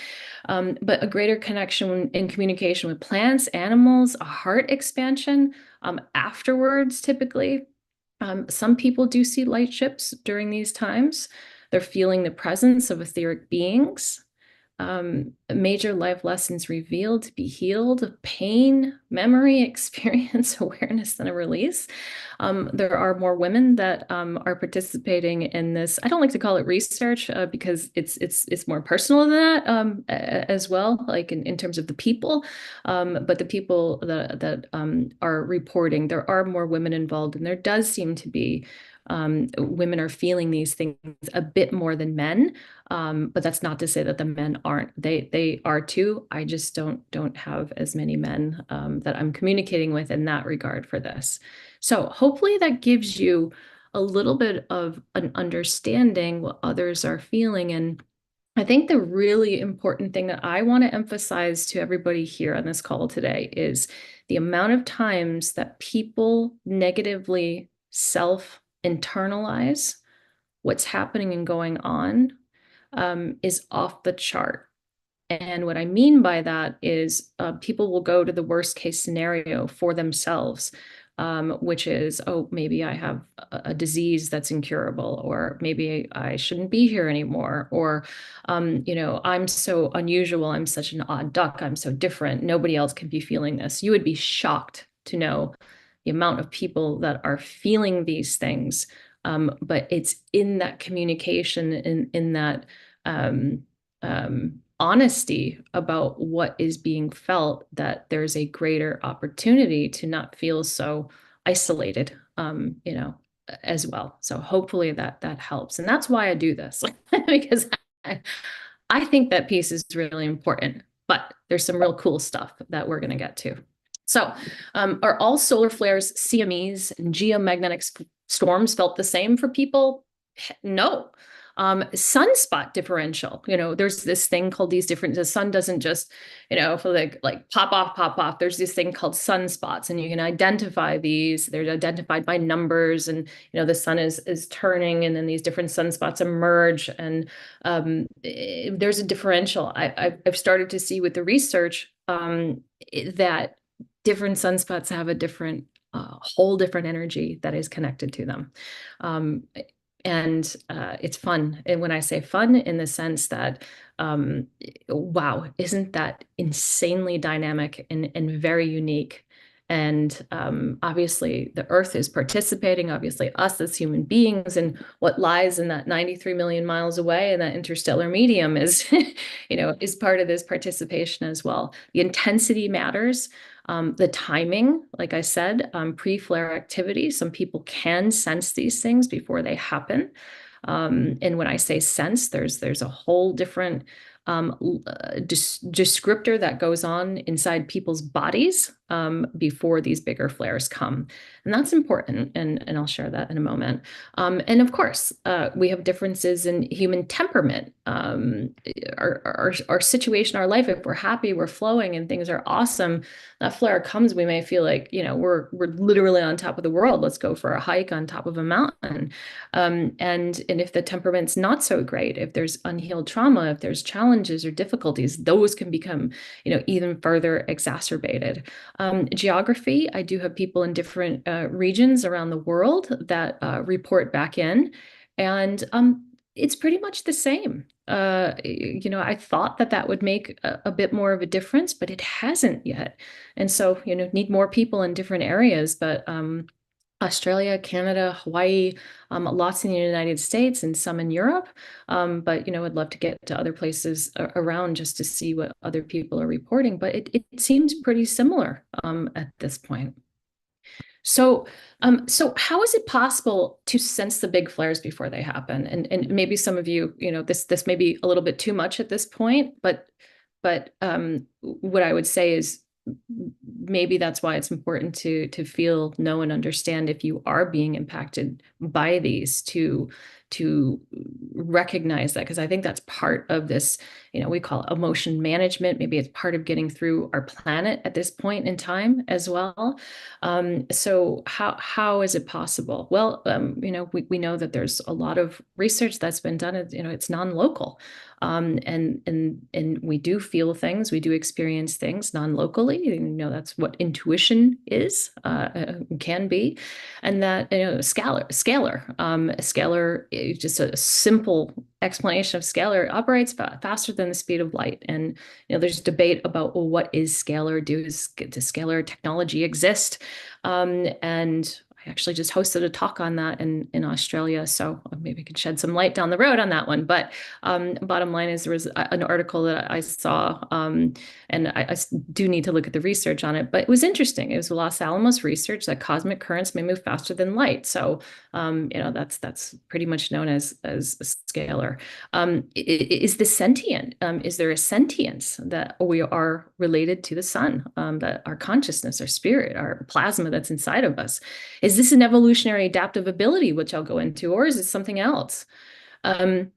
But a greater connection and communication with plants, animals, a heart expansion afterwards, typically. Some people do see light ships during these times. They're feeling the presence of etheric beings. Major life lessons revealed, to be healed, pain, memory, experience, awareness, and a release. There are more women that are participating in this. I don't like to call it research because it's more personal than that as well, like in terms of the people. But the people that are reporting, there are more women involved, and there does seem to be women are feeling these things a bit more than men. But that's not to say that the men aren't. They are too. I just don't have as many men that I'm communicating with in that regard for this. So hopefully that gives you a little bit of an understanding what others are feeling. And I think the really important thing that I want to emphasize to everybody here on this call today is the amount of times that people negatively self-internalize what's happening and going on is off the chart. And what I mean by that is people will go to the worst case scenario for themselves, which is, oh, maybe I have a disease that's incurable, or maybe I shouldn't be here anymore, or, I'm so unusual. I'm such an odd duck. I'm so different. Nobody else can be feeling this. You would be shocked to know the amount of people that are feeling these things. But it's in that communication, in that honesty about what is being felt, that there's a greater opportunity to not feel so isolated, as well. So hopefully that helps. And that's why I do this, because I think that piece is really important, but there's some real cool stuff that we're going to get to. So are all solar flares, CMEs, and geomagnetic storms felt the same for people? No. Sunspot differential, there's this thing called the sun doesn't just, for like pop off. There's this thing called sunspots, and you can identify these. They're identified by numbers, and the sun is turning, and then these different sunspots emerge, and there's a differential. I've started to see with the research that different sunspots have a different whole different energy that is connected to them. And it's fun. And when I say fun, in the sense that, wow, isn't that insanely dynamic and very unique? And obviously, the Earth is participating, obviously, us as human beings, and what lies in that 93 million miles away in that interstellar medium is, is part of this participation as well. The intensity matters. The timing, like I said, pre-flare activity, some people can sense these things before they happen. And when I say sense, there's a whole different descriptor that goes on inside people's bodies before these bigger flares come. And that's important, and I'll share that in a moment. And of course, we have differences in human temperament. Our situation, our life, if we're happy, we're flowing, and things are awesome, that flare comes, we may feel like, we're literally on top of the world. Let's go for a hike on top of a mountain. And if the temperament's not so great, if there's unhealed trauma, if there's challenges or difficulties, those can become, even further exacerbated. Geography, I do have people in different regions around the world that report back in, and it's pretty much the same. I thought that would make a bit more of a difference, but it hasn't yet. And so, need more people in different areas, but Australia, Canada, Hawaii, lots in the United States and some in Europe. But, I'd love to get to other places around just to see what other people are reporting. But it seems pretty similar at this point. So how is it possible to sense the big flares before they happen? And maybe some of you, this may be a little bit too much at this point, but what I would say is, maybe that's why it's important to feel, know, and understand if you are being impacted by these, to to recognize that, because I think that's part of this, we call it emotion management. Maybe it's part of getting through our planet at this point in time as well. So how is it possible? Well, we know that there's a lot of research that's been done. It's non-local. And we do feel things, we do experience things non-locally. That's what intuition is, can be. And that, scalar, just a simple explanation of scalar, operates faster than the speed of light. And there's debate about, well, what is scalar? Does scalar technology exist? And I actually just hosted a talk on that in Australia, so maybe I could shed some light down the road on that one. But bottom line is, there was an article that I saw, and I do need to look at the research on it, but it was interesting. It was Los Alamos research that cosmic currents may move faster than light. So that's pretty much known as a scalar. Is this sentient? Is there a sentience that we are related to the sun? That our consciousness, our spirit, our plasma that's inside of us, is this an evolutionary adaptive ability, which I'll go into, or is it something else? And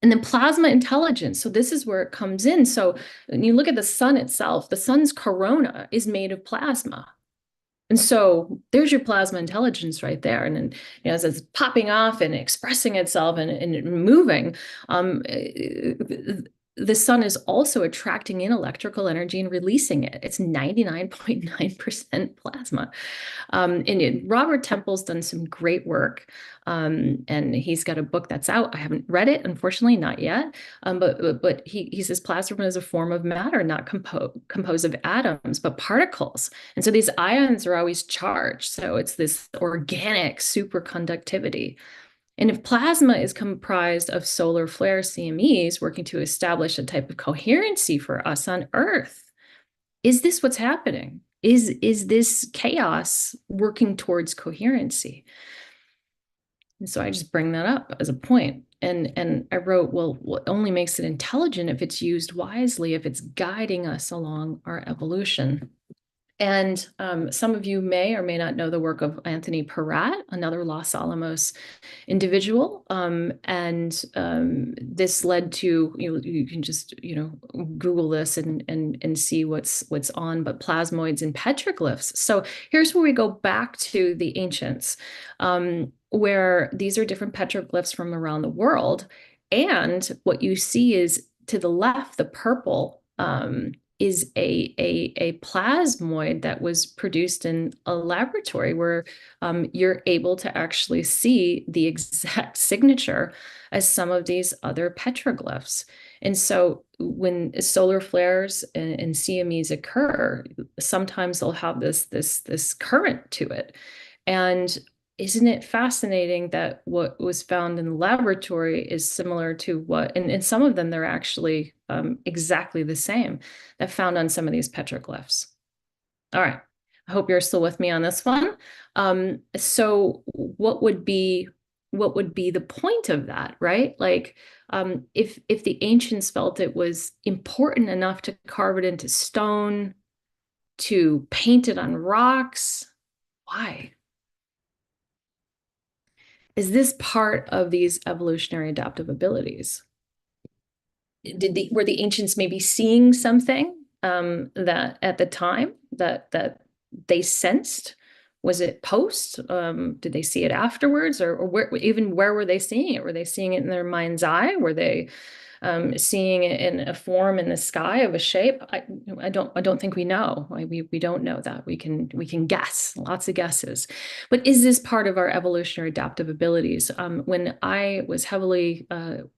then plasma intelligence. So this is where it comes in. So when you look at the sun itself, the sun's corona is made of plasma. And so there's your plasma intelligence right there. And then, as it's popping off and expressing itself and moving, the sun is also attracting in electrical energy and releasing it. It's 99.9% plasma. And Robert Temple's done some great work. And he's got a book that's out. I haven't read it, unfortunately, not yet. But he says plasma is a form of matter, not composed of atoms, but particles. And so these ions are always charged. So it's this organic superconductivity. And if plasma is comprised of solar flare CMEs working to establish a type of coherency for us on Earth, is this what's happening? Is this chaos working towards coherency? And so I just bring that up as a point. And I wrote, well, what only makes it intelligent if it's used wisely, if it's guiding us along our evolution. And some of you may or may not know the work of Anthony Peratt, another Los Alamos individual. And this led to, you can just, Google this and see what's on, but plasmoids and petroglyphs. So here's where we go back to the ancients, where these are different petroglyphs from around the world. And what you see is, to the left, the purple, is a plasmoid that was produced in a laboratory, where you're able to actually see the exact signature as some of these other petroglyphs. And so when solar flares and CMEs occur, sometimes they'll have this current to it. And isn't it fascinating that what was found in the laboratory is similar to what, and some of them, they're actually exactly the same, that found on some of these petroglyphs. All right, I hope you're still with me on this one. So what would be the point of that, right? Like, if the ancients felt it was important enough to carve it into stone, to paint it on rocks, why? Is this part of these evolutionary adaptive abilities? Were the ancients maybe seeing something that at the time that they sensed? Was it post? Did they see it afterwards, or where were they seeing it? Were they seeing it in their mind's eye? Were they seeing it in a form in the sky of a shape? I don't think we know. We don't know that. We can guess, lots of guesses. But is this part of our evolutionary adaptive abilities? When I was heavily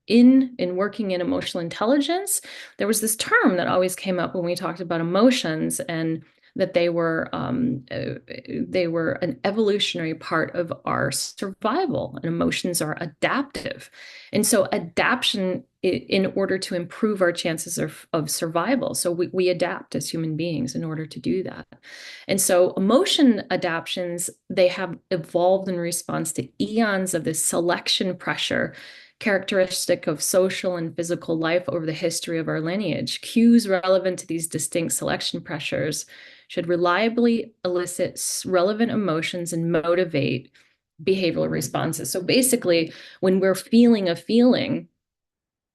in working in emotional intelligence, there was this term that always came up when we talked about emotions, and that they were an evolutionary part of our survival, and emotions are adaptive. And so adaptation, in order to improve our chances of survival. So we adapt as human beings in order to do that. And so emotion adaptations, they have evolved in response to eons of this selection pressure, characteristic of social and physical life over the history of our lineage. Cues relevant to these distinct selection pressures should reliably elicit relevant emotions and motivate behavioral responses. So basically, when we're feeling a feeling,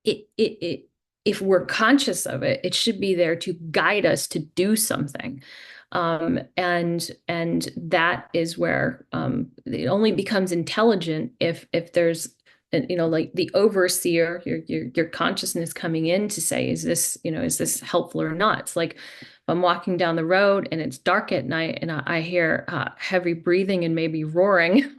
if we're conscious of it, it should be there to guide us to do something. And that is where it only becomes intelligent if there's like the overseer, your consciousness coming in to say, is this helpful or not? It's like if I'm walking down the road and it's dark at night and I hear heavy breathing and maybe roaring.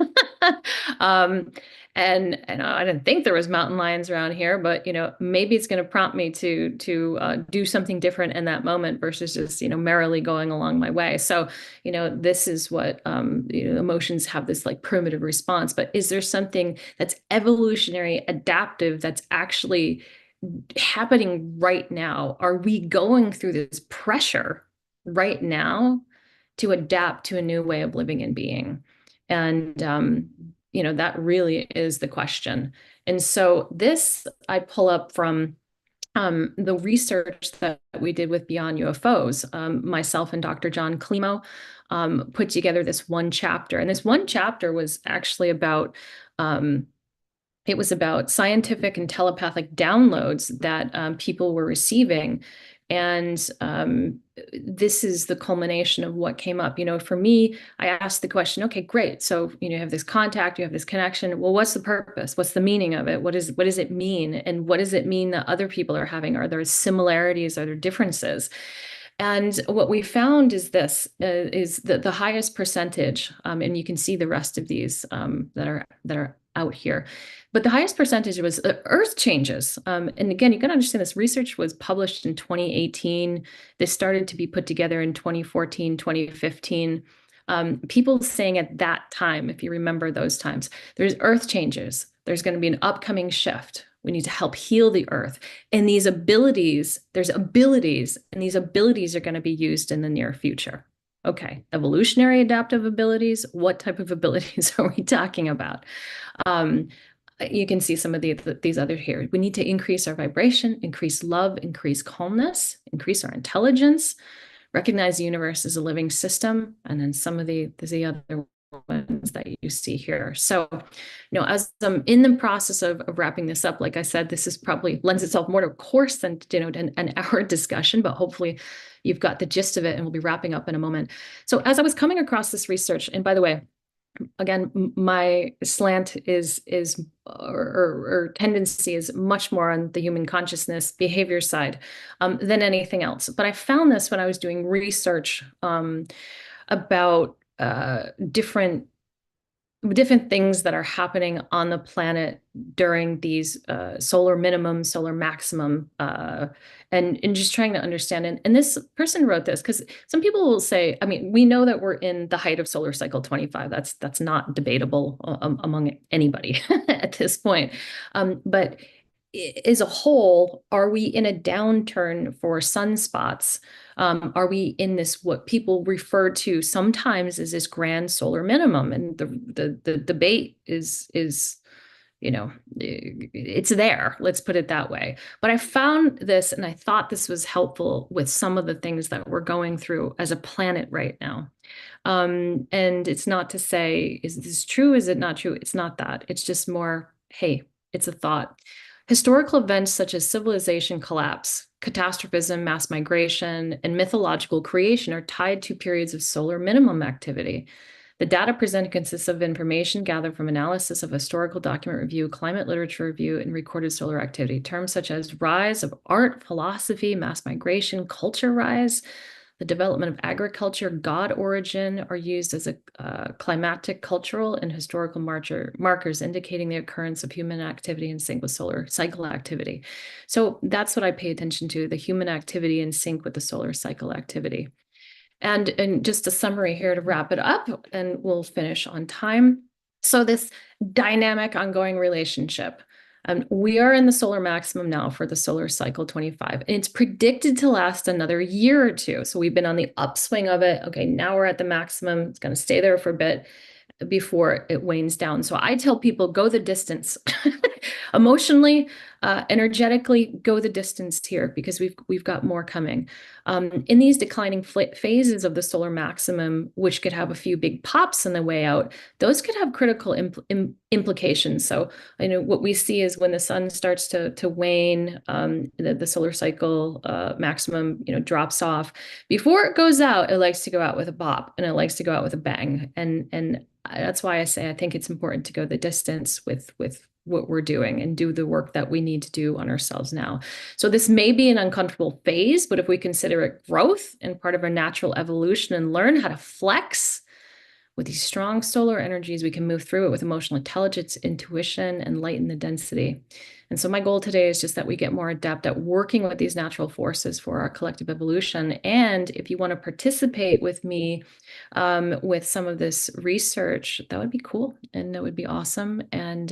um, and I didn't think there was mountain lions around here, but maybe it's going to prompt me to do something different in that moment versus just merrily going along my way. So this is what emotions have, this like primitive response. But is there something that's evolutionary, adaptive, that's actually happening right now? Are we going through this pressure right now to adapt to a new way of living and being? And that really is the question. And so this I pull up from the research that we did with Beyond UFOs. Myself and Dr. John Klimo put together this one chapter, and this one chapter was actually about it was about scientific and telepathic downloads that people were receiving. And this is the culmination of what came up. For me, I asked the question, okay, great. So, you have this contact, you have this connection. Well, what's the purpose? What's the meaning of it? What does it mean? And what does it mean that other people are having? Are there similarities? Are there differences? And what we found is this, is that the highest percentage, and you can see the rest of these that are out here, but the highest percentage was Earth changes. And again, you got to understand this research was published in 2018. This started to be put together in 2014, 2015. People saying at that time, if you remember those times, there's Earth changes. There's going to be an upcoming shift. We need to help heal the Earth. And there's abilities, and these abilities are going to be used in the near future. Okay, evolutionary adaptive abilities. What type of abilities are we talking about? You can see some of these other here. We need to increase our vibration, increase love, increase calmness, increase our intelligence, recognize the universe as a living system, and then some of the other ones that you see here. So, as I'm in the process of wrapping this up, like I said, this is probably lends itself more to a course than an hour discussion, but hopefully you've got the gist of it, and we'll be wrapping up in a moment. So as I was coming across this research, and by the way, again, my slant is or tendency is much more on the human consciousness behavior side than anything else. But I found this when I was doing research about different things that are happening on the planet during these solar minimum, solar maximum, and just trying to understand. And this person wrote this because some people will say, I mean, we know that we're in the height of solar cycle 25. That's not debatable among anybody at this point. But as a whole, are we in a downturn for sunspots? Are we in this, what people refer to sometimes as this grand solar minimum? And the debate is it's there, let's put it that way. But I found this, and I thought this was helpful with some of the things that we're going through as a planet right now. And it's not to say, is this true? Is it not true? It's not that. It's just more, hey, it's a thought. Historical events such as civilization collapse, catastrophism, mass migration, and mythological creation are tied to periods of solar minimum activity. The data presented consists of information gathered from analysis of historical document review, climate literature review, and recorded solar activity. Terms such as rise of art, philosophy, mass migration, culture rise, the development of agriculture, God origin are used as a climatic, cultural, and historical markers indicating the occurrence of human activity in sync with solar cycle activity. So that's what I pay attention to, the human activity in sync with the solar cycle activity. And just a summary here to wrap it up, and we'll finish on time. So this dynamic ongoing relationship. We are in the solar maximum now for the solar cycle 25, and it's predicted to last another year or two. So we've been on the upswing of it. Okay, now we're at the maximum. It's going to stay there for a bit. before it wanes down. So I tell people, go the distance. Emotionally, energetically, go the distance here, because we've got more coming. In these declining phases of the solar maximum, which could have a few big pops on the way out, those could have critical implications. So I know what we see is when the sun starts to wane, the solar cycle maximum, drops off. Before it goes out, it likes to go out with a bop, and it likes to go out with a bang. And that's why I say I think it's important to go the distance with what we're doing and do the work that we need to do on ourselves now. So this may be an uncomfortable phase, but if we consider it growth and part of our natural evolution and learn how to flex with these strong solar energies, we can move through it with emotional intelligence, intuition, and lighten the density. And so my goal today is just that we get more adept at working with these natural forces for our collective evolution. And if you want to participate with me with some of this research, that would be cool, and that would be awesome. And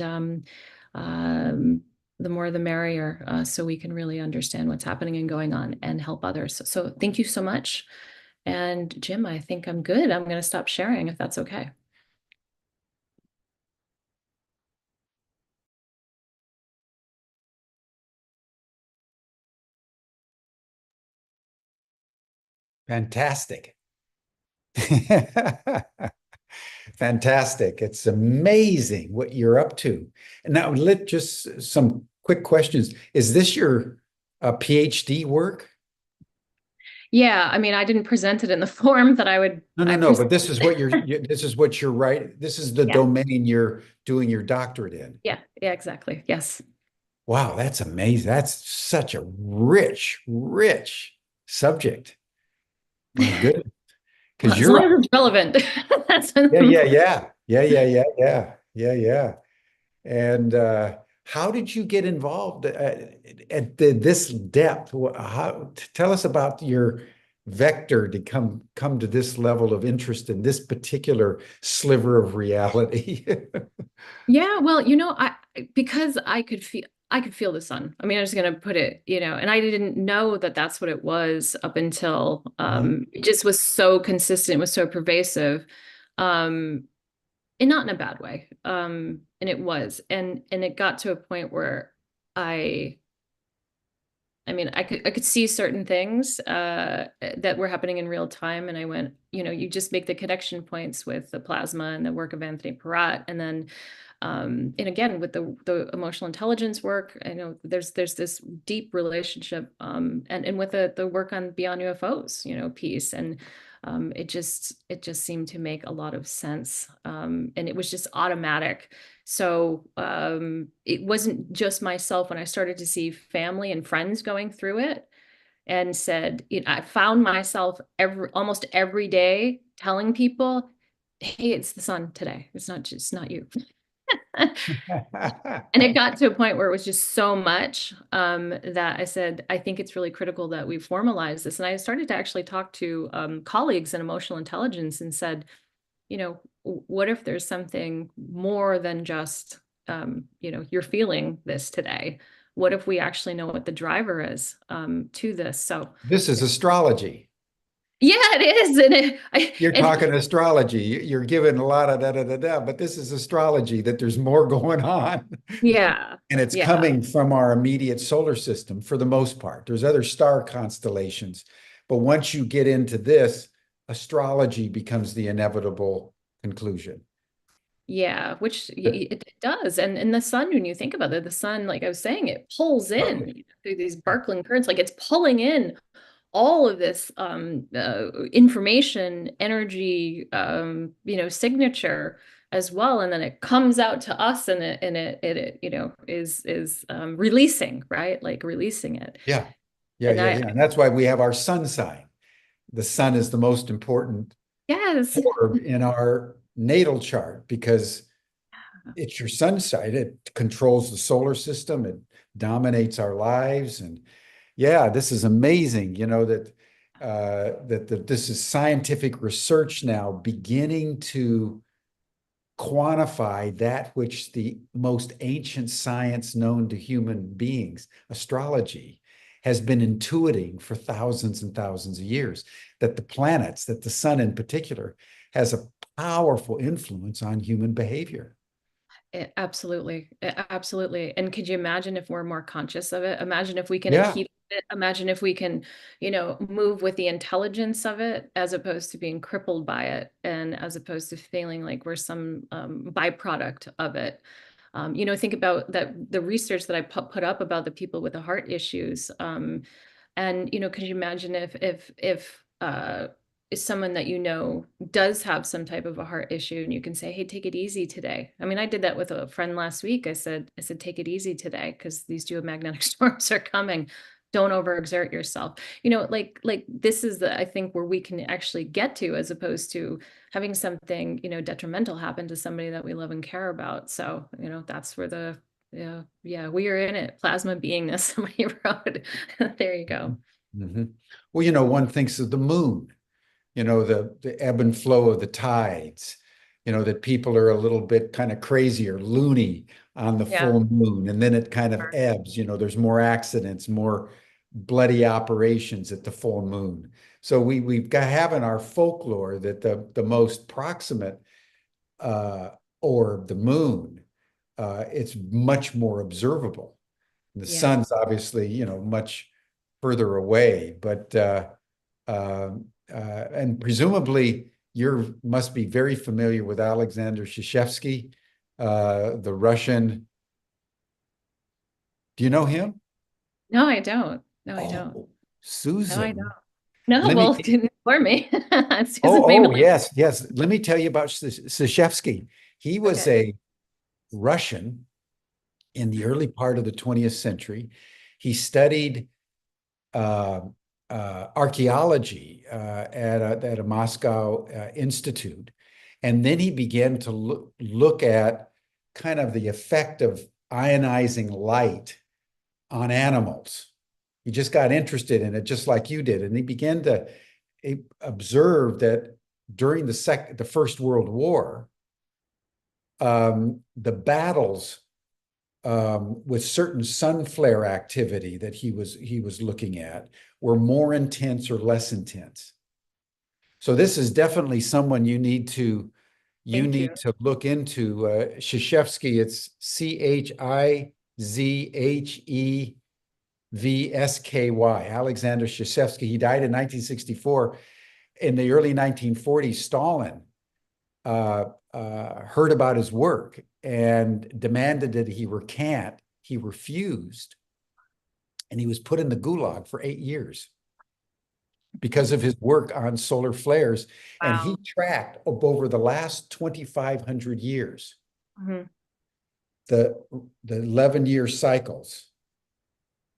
the more the merrier, so we can really understand what's happening and going on and help others. So thank you so much. And Jim, I think I'm good. I'm going to stop sharing if that's okay. Fantastic. Fantastic. It's amazing what you're up to. And now, let just some quick questions. Is this your PhD work? Yeah, I mean, I didn't present it in the form that I No, but present. this is what this is what you're right. This is the Yeah, domain you're doing your doctorate in. yeah, exactly. Yes. Wow, that's amazing. That's such a rich, rich subject. My goodness. Well, Because as you're, long as it's relevant, that's yeah, yeah, important. yeah. Yeah, yeah, yeah, yeah. Yeah, yeah. And how did you get involved at this depth? Tell us about your vector to come to this level of interest in this particular sliver of reality. Yeah, well, because I could feel the sun. I mean, I'm just gonna put it, and I didn't know that that's what it was up until Uh-huh. it just was so consistent, was so pervasive. Um, and not in a bad way. And it was, and it got to a point where I I mean, I could see certain things that were happening in real time, and I went, you just make the connection points with the plasma and the work of Anthony Peratt, and then, and again with the emotional intelligence work, I know there's this deep relationship, and with the work on Beyond UFOs, piece, and it just seemed to make a lot of sense, and it was just automatic. So it wasn't just myself when I started to see family and friends going through it, and said, I found myself almost every day telling people, hey, it's the sun today. It's not you. And it got to a point where it was just so much that I said, I think it's really critical that we formalize this. And I started to actually talk to colleagues in emotional intelligence and said, what if there's something more than just, you're feeling this today? What if we actually know what the driver is to this? So, This is astrology. yeah, it is. And You're talking astrology. You're given a lot of da da da da, but this is astrology that there's more going on. yeah, And it's yeah, coming from our immediate solar system for the most part. There's other star constellations, but once you get into this, astrology becomes the inevitable conclusion. yeah, which it does. And the sun, when you think about it, the sun, like I was saying, it pulls in through these Barkland currents, like it's pulling in all of this information, energy, signature as well, and then it comes out to us, and it is releasing, right? Like releasing it. Yeah. Yeah, And yeah, I yeah. And that's why we have our sun sign. The sun is the most important yes, orb in our natal chart because it's your sun sign. It controls the solar system. It dominates our lives. And yeah, this is amazing, that this is scientific research now beginning to quantify that which the most ancient science known to human beings, astrology, has been intuiting for thousands and thousands of years, that the planets, that the sun in particular, has a powerful influence on human behavior. Absolutely. Absolutely. And could you imagine if we're more conscious of it? Imagine if we can Yeah. keep it. Imagine if we can, move with the intelligence of it as opposed to being crippled by it and as opposed to feeling like we're some byproduct of it. Think about that the research that I put up about the people with the heart issues. And could you imagine if someone that does have some type of a heart issue and you can say, hey, take it easy today. I mean, I did that with a friend last week. I said, take it easy today because these geomagnetic storms are coming. Don't overexert yourself. Like this is I think where we can actually get to as opposed to having something, detrimental happen to somebody that we love and care about. So, that's where yeah, we are in it. Plasma beingness, somebody wrote. There you go. Mhm. Well, one thinks of the moon, the ebb and flow of the tides, that people are a little bit kind of crazy or loony on the Yeah. full moon, and then it kind of ebbs, there's more accidents, more bloody operations at the full moon. So we've got having our folklore that the most proximate orb, the moon, it's much more observable. The Yeah. sun's obviously, much further away, but and presumably you must be very familiar with Alexander Shishevsky, the Russian. Do you know him? No, I don't. No, I don't. Oh, No, I don't. Susan. No, Let me. well, didn't inform me. Susan may Oh, know. yes, yes. Let me tell you about Shishevsky. He was Okay. a Russian in the early part of the 20th century. He studied uh, archaeology at a Moscow institute. And then he began to look at kind of the effect of ionizing light on animals. He just got interested in it, just like you did. And he began to observe that during the First World War, the battles with certain sun flare activity that he was looking at were more intense or less intense. So this is definitely someone you Thank you. need to look into. Shishevsky, it's Chizhevsky, Alexander Shishevsky. He died in 1964. In the early 1940s, Stalin heard about his work and demanded that he recant. He refused, and he was put in the gulag for 8 years because of his work on solar flares. And he Wow. tracked over the last 2,500 years Mhm. the 11-year cycles.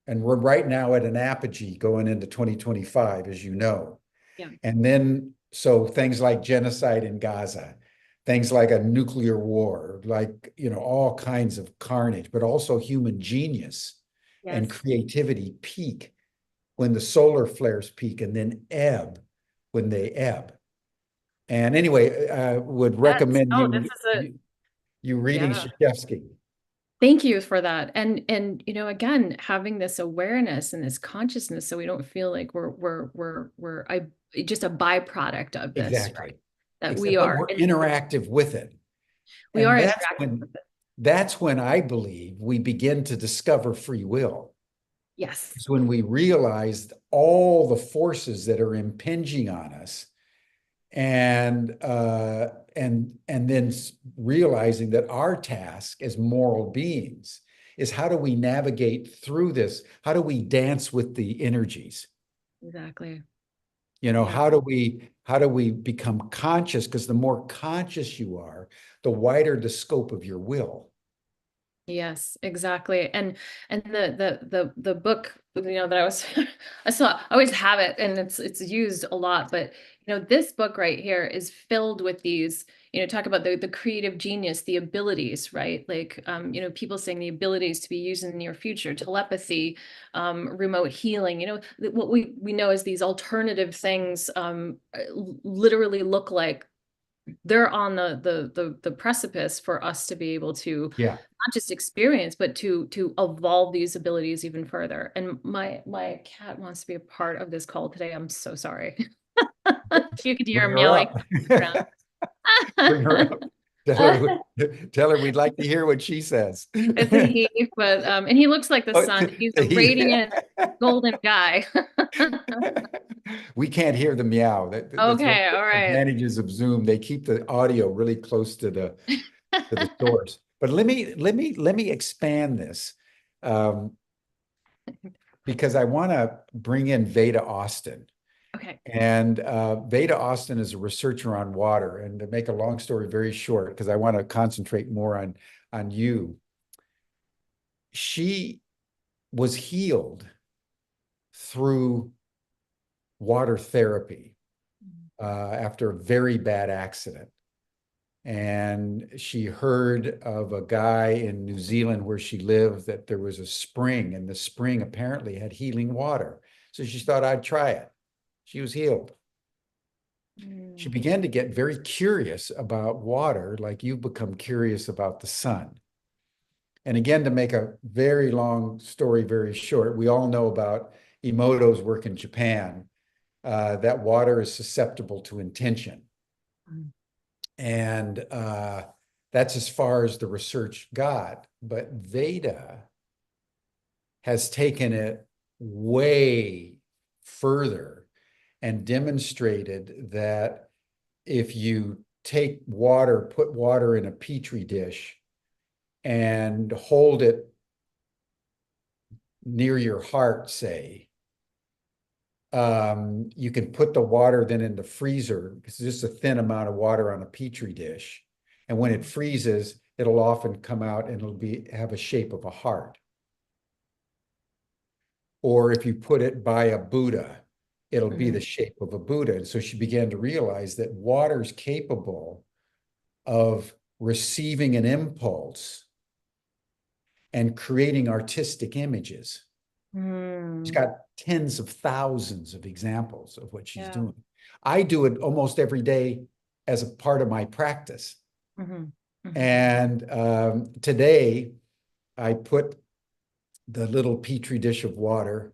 And we're right now at an apogee going into 2025, as you know. Yeah. And then, so things like genocide in Gaza, things like a nuclear war, like, all kinds of carnage, but also human genius and Yes. creativity peak when the solar flares peak and then ebb when they ebb. And anyway, I would Yes. recommend Oh, this you is you reading yeah. Shashevsky. Thank you for that. And again, having this awareness and this consciousness so we don't feel like we're just a byproduct of this, right? Exactly. That we Except, but are. we're And interactive with it. we And are that's interacting when with it. that's when I believe we begin to discover free will. Yes. It's when we realized all the forces that are impinging on us, and then realizing that our task as moral beings is, how do we navigate through this? How do we dance with the energies? Exactly. Yeah. How do we become conscious? Because the more conscious you are, the wider the scope of your will. Yes, exactly. And the book, that I was I always have it and it's used a lot, but this book right here is filled with these, talk about the creative genius, the abilities, right? Like people saying the abilities to be used in the near future, telepathy, remote healing, what we know as these alternative things literally look like they're on the precipice for us to be able to Yeah. not just experience but to evolve these abilities even further. And my cat wants to be a part of this call today. I'm so sorry. If you could hear Bring him her meowing up. around. Bring her up. Tell her we'd like to hear what she says. It's a he, but and he looks like the Oh, sun. He's a he- radiant golden guy. we can't hear the meow. That's one of Okay, all the right. advantages of Zoom. They keep the audio really close to the source. But let me expand this, um, because I want to bring in Veda Austin. Okay. And Veda Austin is a researcher on water. And to make a long story very short, because I want to concentrate more on you, she was healed through water therapy after a very bad accident. And she heard of a guy in New Zealand where she lived that there was a spring, and the spring apparently had healing water. So she thought, I'd try it. She was healed. She began to get very curious about water, like you've become curious about the sun. And again, to make a very long story very short, we all know about Emoto's work in Japan, that water is susceptible to intention. And that's as far as the research got. But Veda has taken it way further and demonstrated that if you take water, put water in a petri dish and hold it near your heart, say, you can put the water then in the freezer. It's just a thin amount of water on a petri dish. And when it freezes, it'll often come out and have a shape of a heart. Or if you put it by a Buddha, it'll be the shape of a Buddha. And so she began to realize that water's capable of receiving an impulse and creating artistic images. She's got tens of thousands of examples of what she's doing. I do it almost every day as a part of my practice. And today I put the little petri dish of water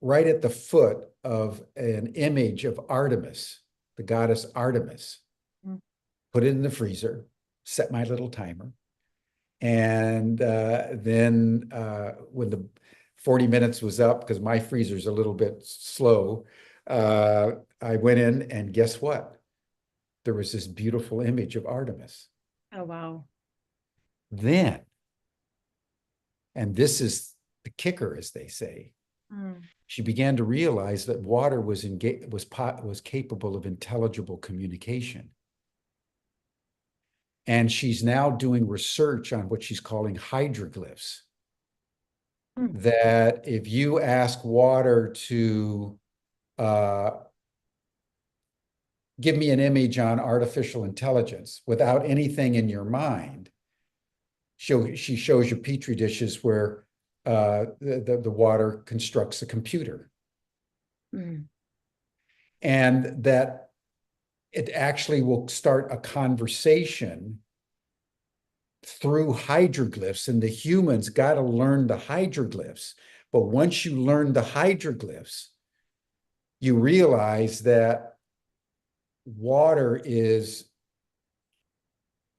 right at the foot of an image of Artemis, the goddess Artemis. Put it in the freezer, set my little timer. And then when the 40 minutes was up, because my freezer's a little bit slow, I went in and guess what? There was this beautiful image of Artemis. Oh, wow. Then, and this is the kicker, as they say, she began to realize that water was capable of intelligible communication. And she's now doing research on what she's calling hydroglyphs. That if you ask water to give me an image on artificial intelligence without anything in your mind, she shows you petri dishes where the water constructs a computer. And that it actually will start a conversation through hydroglyphs, and the humans got to learn the hydroglyphs. But once you learn the hydroglyphs, you realize that water is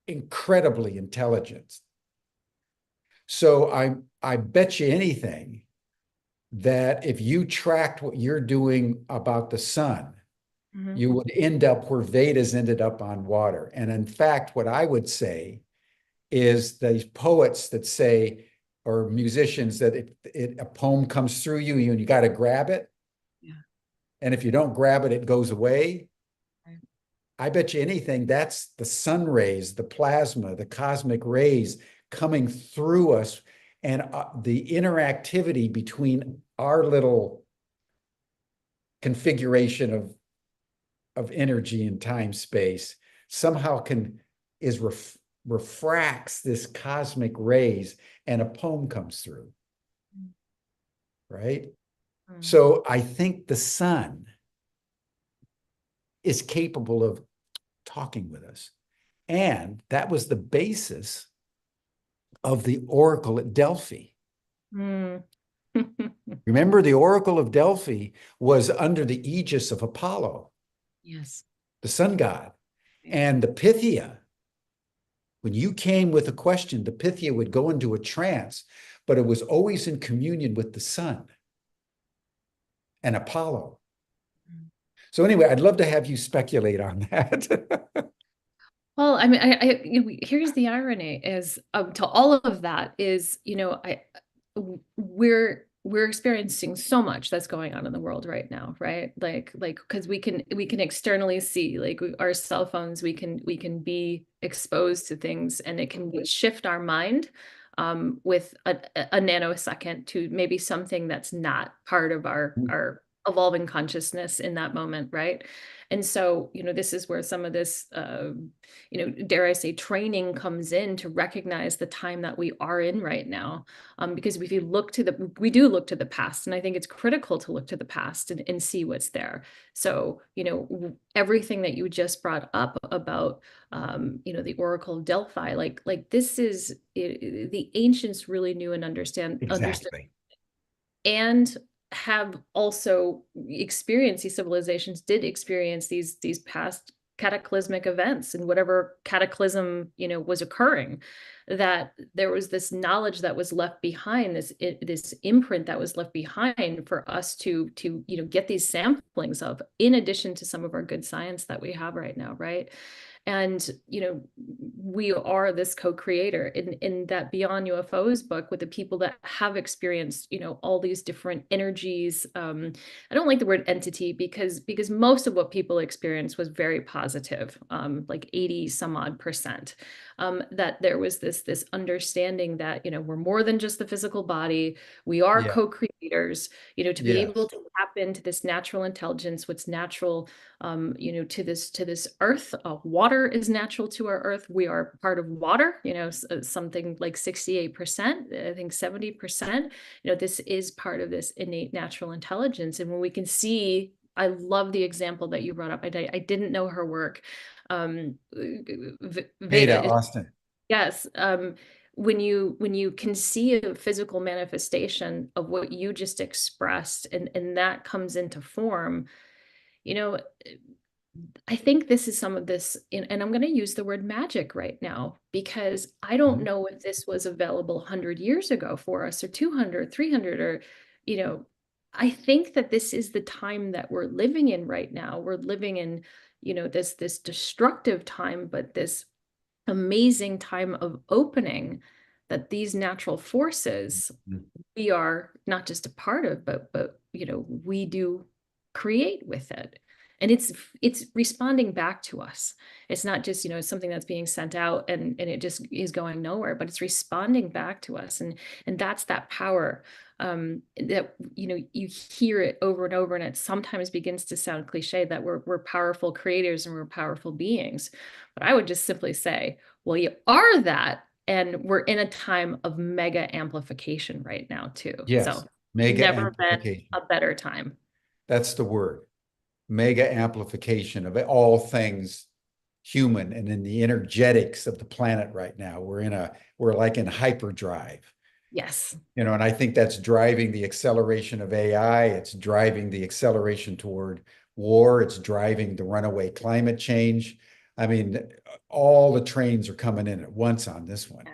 incredibly intelligent. So I bet you anything that if you tracked what you're doing about the sun, you would end up where Vedas ended up on water. And in fact, what I would say is these poets that say, or musicians, that a poem comes through you and you got to grab it. And if you don't grab it, it goes away. I bet you anything that's the sun rays, the plasma, the cosmic rays coming through us, and the interactivity between our little configuration of energy and time space somehow refracts this cosmic rays, and a poem comes through, right? So I think the sun is capable of talking with us. And that was the basis of the oracle at Delphi. Remember, the oracle of Delphi was under the aegis of Apollo, Yes, the sun god. And the Pythia, when you came with a question, the Pythia would go into a trance, but it was always in communion with the sun and Apollo. So anyway, I'd love to have you speculate on that. Well, I mean, here's the irony is to all of that is, we're experiencing so much that's going on in the world right now, right? Like because we can externally see, like our cell phones, we can be exposed to things, and it can shift our mind with a nanosecond to maybe something that's not part of our evolving consciousness in that moment, right? And so, this is where some of this, dare I say, training comes in to recognize the time that we are in right now. Because if you we do look to the past, and I think it's critical to look to the past and see what's there. So, everything that you just brought up about, the Oracle of Delphi, like this is the ancients really knew and understood Exactly. and have also experienced, these civilizations did experience these past cataclysmic events, and whatever cataclysm was occurring, that there was this knowledge that was left behind, this imprint that was left behind for us to get these samplings of, in addition to some of our good science that we have right now, right? And we are this co-creator in that Beyond UFOs book, with the people that have experienced all these different energies. I don't like the word entity, because most of what people experienced was very positive, like 80 some odd percent. That there was this understanding that we're more than just the physical body. We are Yeah. co-creators, to be able Yes. to tap into this natural intelligence, what's natural, to this earth. Water is natural to our earth. We are part of water, something like 68%, I think 70%. This is part of this innate natural intelligence. And when we can see, I love the example that you brought up. I didn't know her work. Ada Veda is, Austin. yes. When you can see a physical manifestation of what you just expressed, and that comes into form, you know I think this is some of this, and I'm going to use the word magic right now, because I don't Mhm. know if this was available 100 years ago for us, or 200, 300, or, you know, I think that this is the time that we're living in right now. We're living in, this destructive time, but this amazing time of opening, that these natural forces Mhm. we are not just a part of, but we do create with it, and it's responding back to us. It's not just something that's being sent out, and it just is going nowhere, but it's responding back to us, and that's that power, that you hear it over and over, and it sometimes begins to sound cliche that we're powerful creators and we're powerful beings, but I would just simply say, well, you are that. And we're in a time of mega amplification right now, too. Yes. So Mega never been amplification. a better time. That's the word. Mega amplification of all things human and in the energetics of the planet right now. We're like in hyperdrive. Yes. And I think that's driving the acceleration of AI. It's driving the acceleration toward war. It's driving the runaway climate change. I mean, all the trains are coming in at once on this one.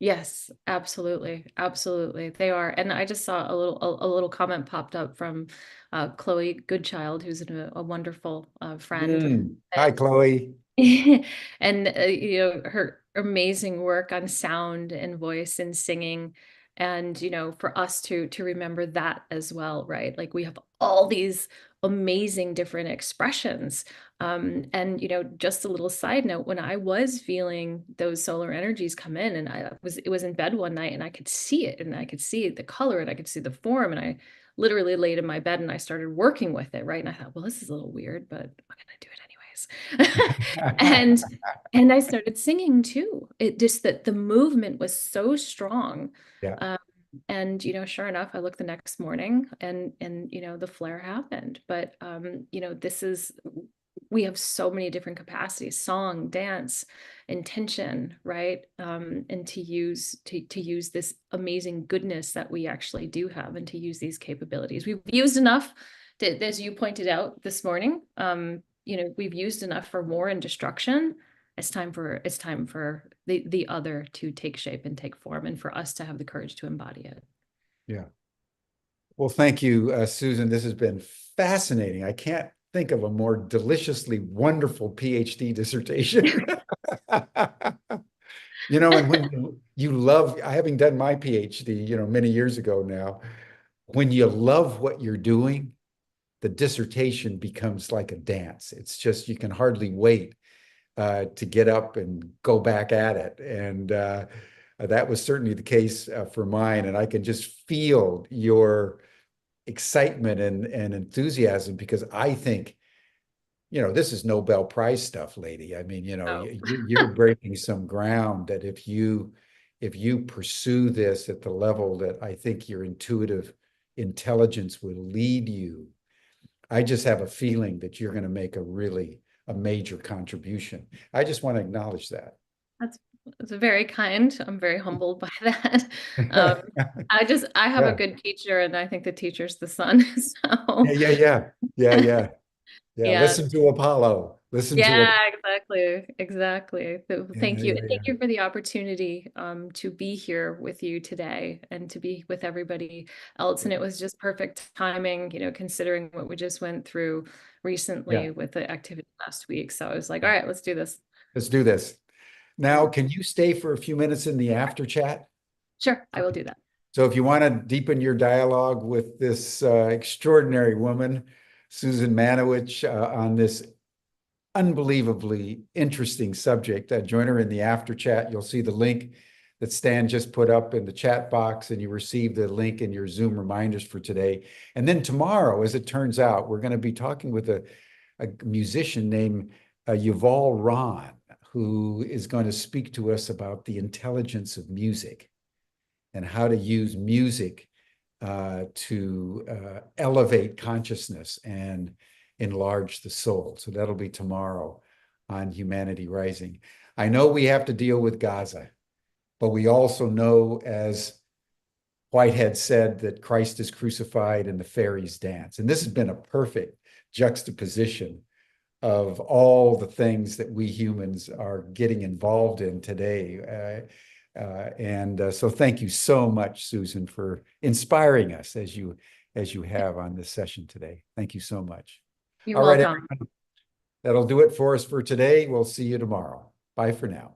Yes, absolutely. Absolutely. They are. And I just saw a little comment popped up from Chloe Goodchild, who's a wonderful friend. Hi, Chloe. And her amazing work on sound and voice and singing, and for us to remember that as well, right? Like, we have all these amazing different expressions, and just a little side note, when I was feeling those solar energies come in, and it was in bed one night, and I could see it, and I could see the color, and I could see the form, and I literally laid in my bed and I started working with it, right? And I thought, well, this is a little weird, but I'm gonna do it anyways. and and I started singing too. It just, that the movement was so strong. Yeah. Um, and sure enough, I looked the next morning, and the flare happened. But this is, we have so many different capacities: song, dance, intention, right? And to use this amazing goodness that we actually do have, and to use these capabilities. We've used enough to, as you pointed out this morning, we've used enough for war and destruction. It's time for the other to take shape and take form, and for us to have the courage to embody it. Yeah. Well, thank you, Susan. This has been fascinating. I can't think of a more deliciously wonderful PhD dissertation. And when you love, having done my PhD, many years ago now, when you love what you're doing, the dissertation becomes like a dance. It's just, you can hardly wait to get up and go back at it. And that was certainly the case for mine. And I can just feel your excitement and enthusiasm, because I think, this is Nobel Prize stuff, lady. I mean, Oh, you're breaking some ground that if you pursue this at the level that I think your intuitive intelligence will lead you, I just have a feeling that you're going to make a major contribution. I just want to acknowledge that. that's that's very kind. I'm very humbled by that. Um, I have a Yeah. good teacher, and I think the teacher's the son. Yeah, So yeah, yeah. Yeah, yeah. Yeah. yeah. Listen to Apollo. Listen to Apollo. Yeah, exactly. Exactly. Yeah, Thank you. yeah, And thank yeah. you for the opportunity to be here with you today and to be with everybody else. And it was just perfect timing, considering what we just went through Yeah. recently with the activity last week. So I was like, all right, let's do this. Let's do this. Now, can you stay for a few minutes in the after chat? Sure, I will do that. So if you want to deepen your dialogue with this extraordinary woman, Susan Manewich, on this unbelievably interesting subject, join her in the after chat. You'll see the link that Stan just put up in the chat box, and you receive the link in your Zoom reminders for today. And then tomorrow, as it turns out, we're going to be talking with a musician named Yuval Ron, who is going to speak to us about the intelligence of music and how to use music to elevate consciousness and enlarge the soul. So that'll be tomorrow on Humanity Rising. I know we have to deal with Gaza, but we also know, as Whitehead said, that Christ is crucified and the fairies dance. And this has been a perfect juxtaposition of all the things that we humans are getting involved in today. So thank you so much, Susan, for inspiring us as you have on this session today. Thank you so much. You're All right, welcome. everyone. That'll do it for us for today. We'll see you tomorrow. Bye for now.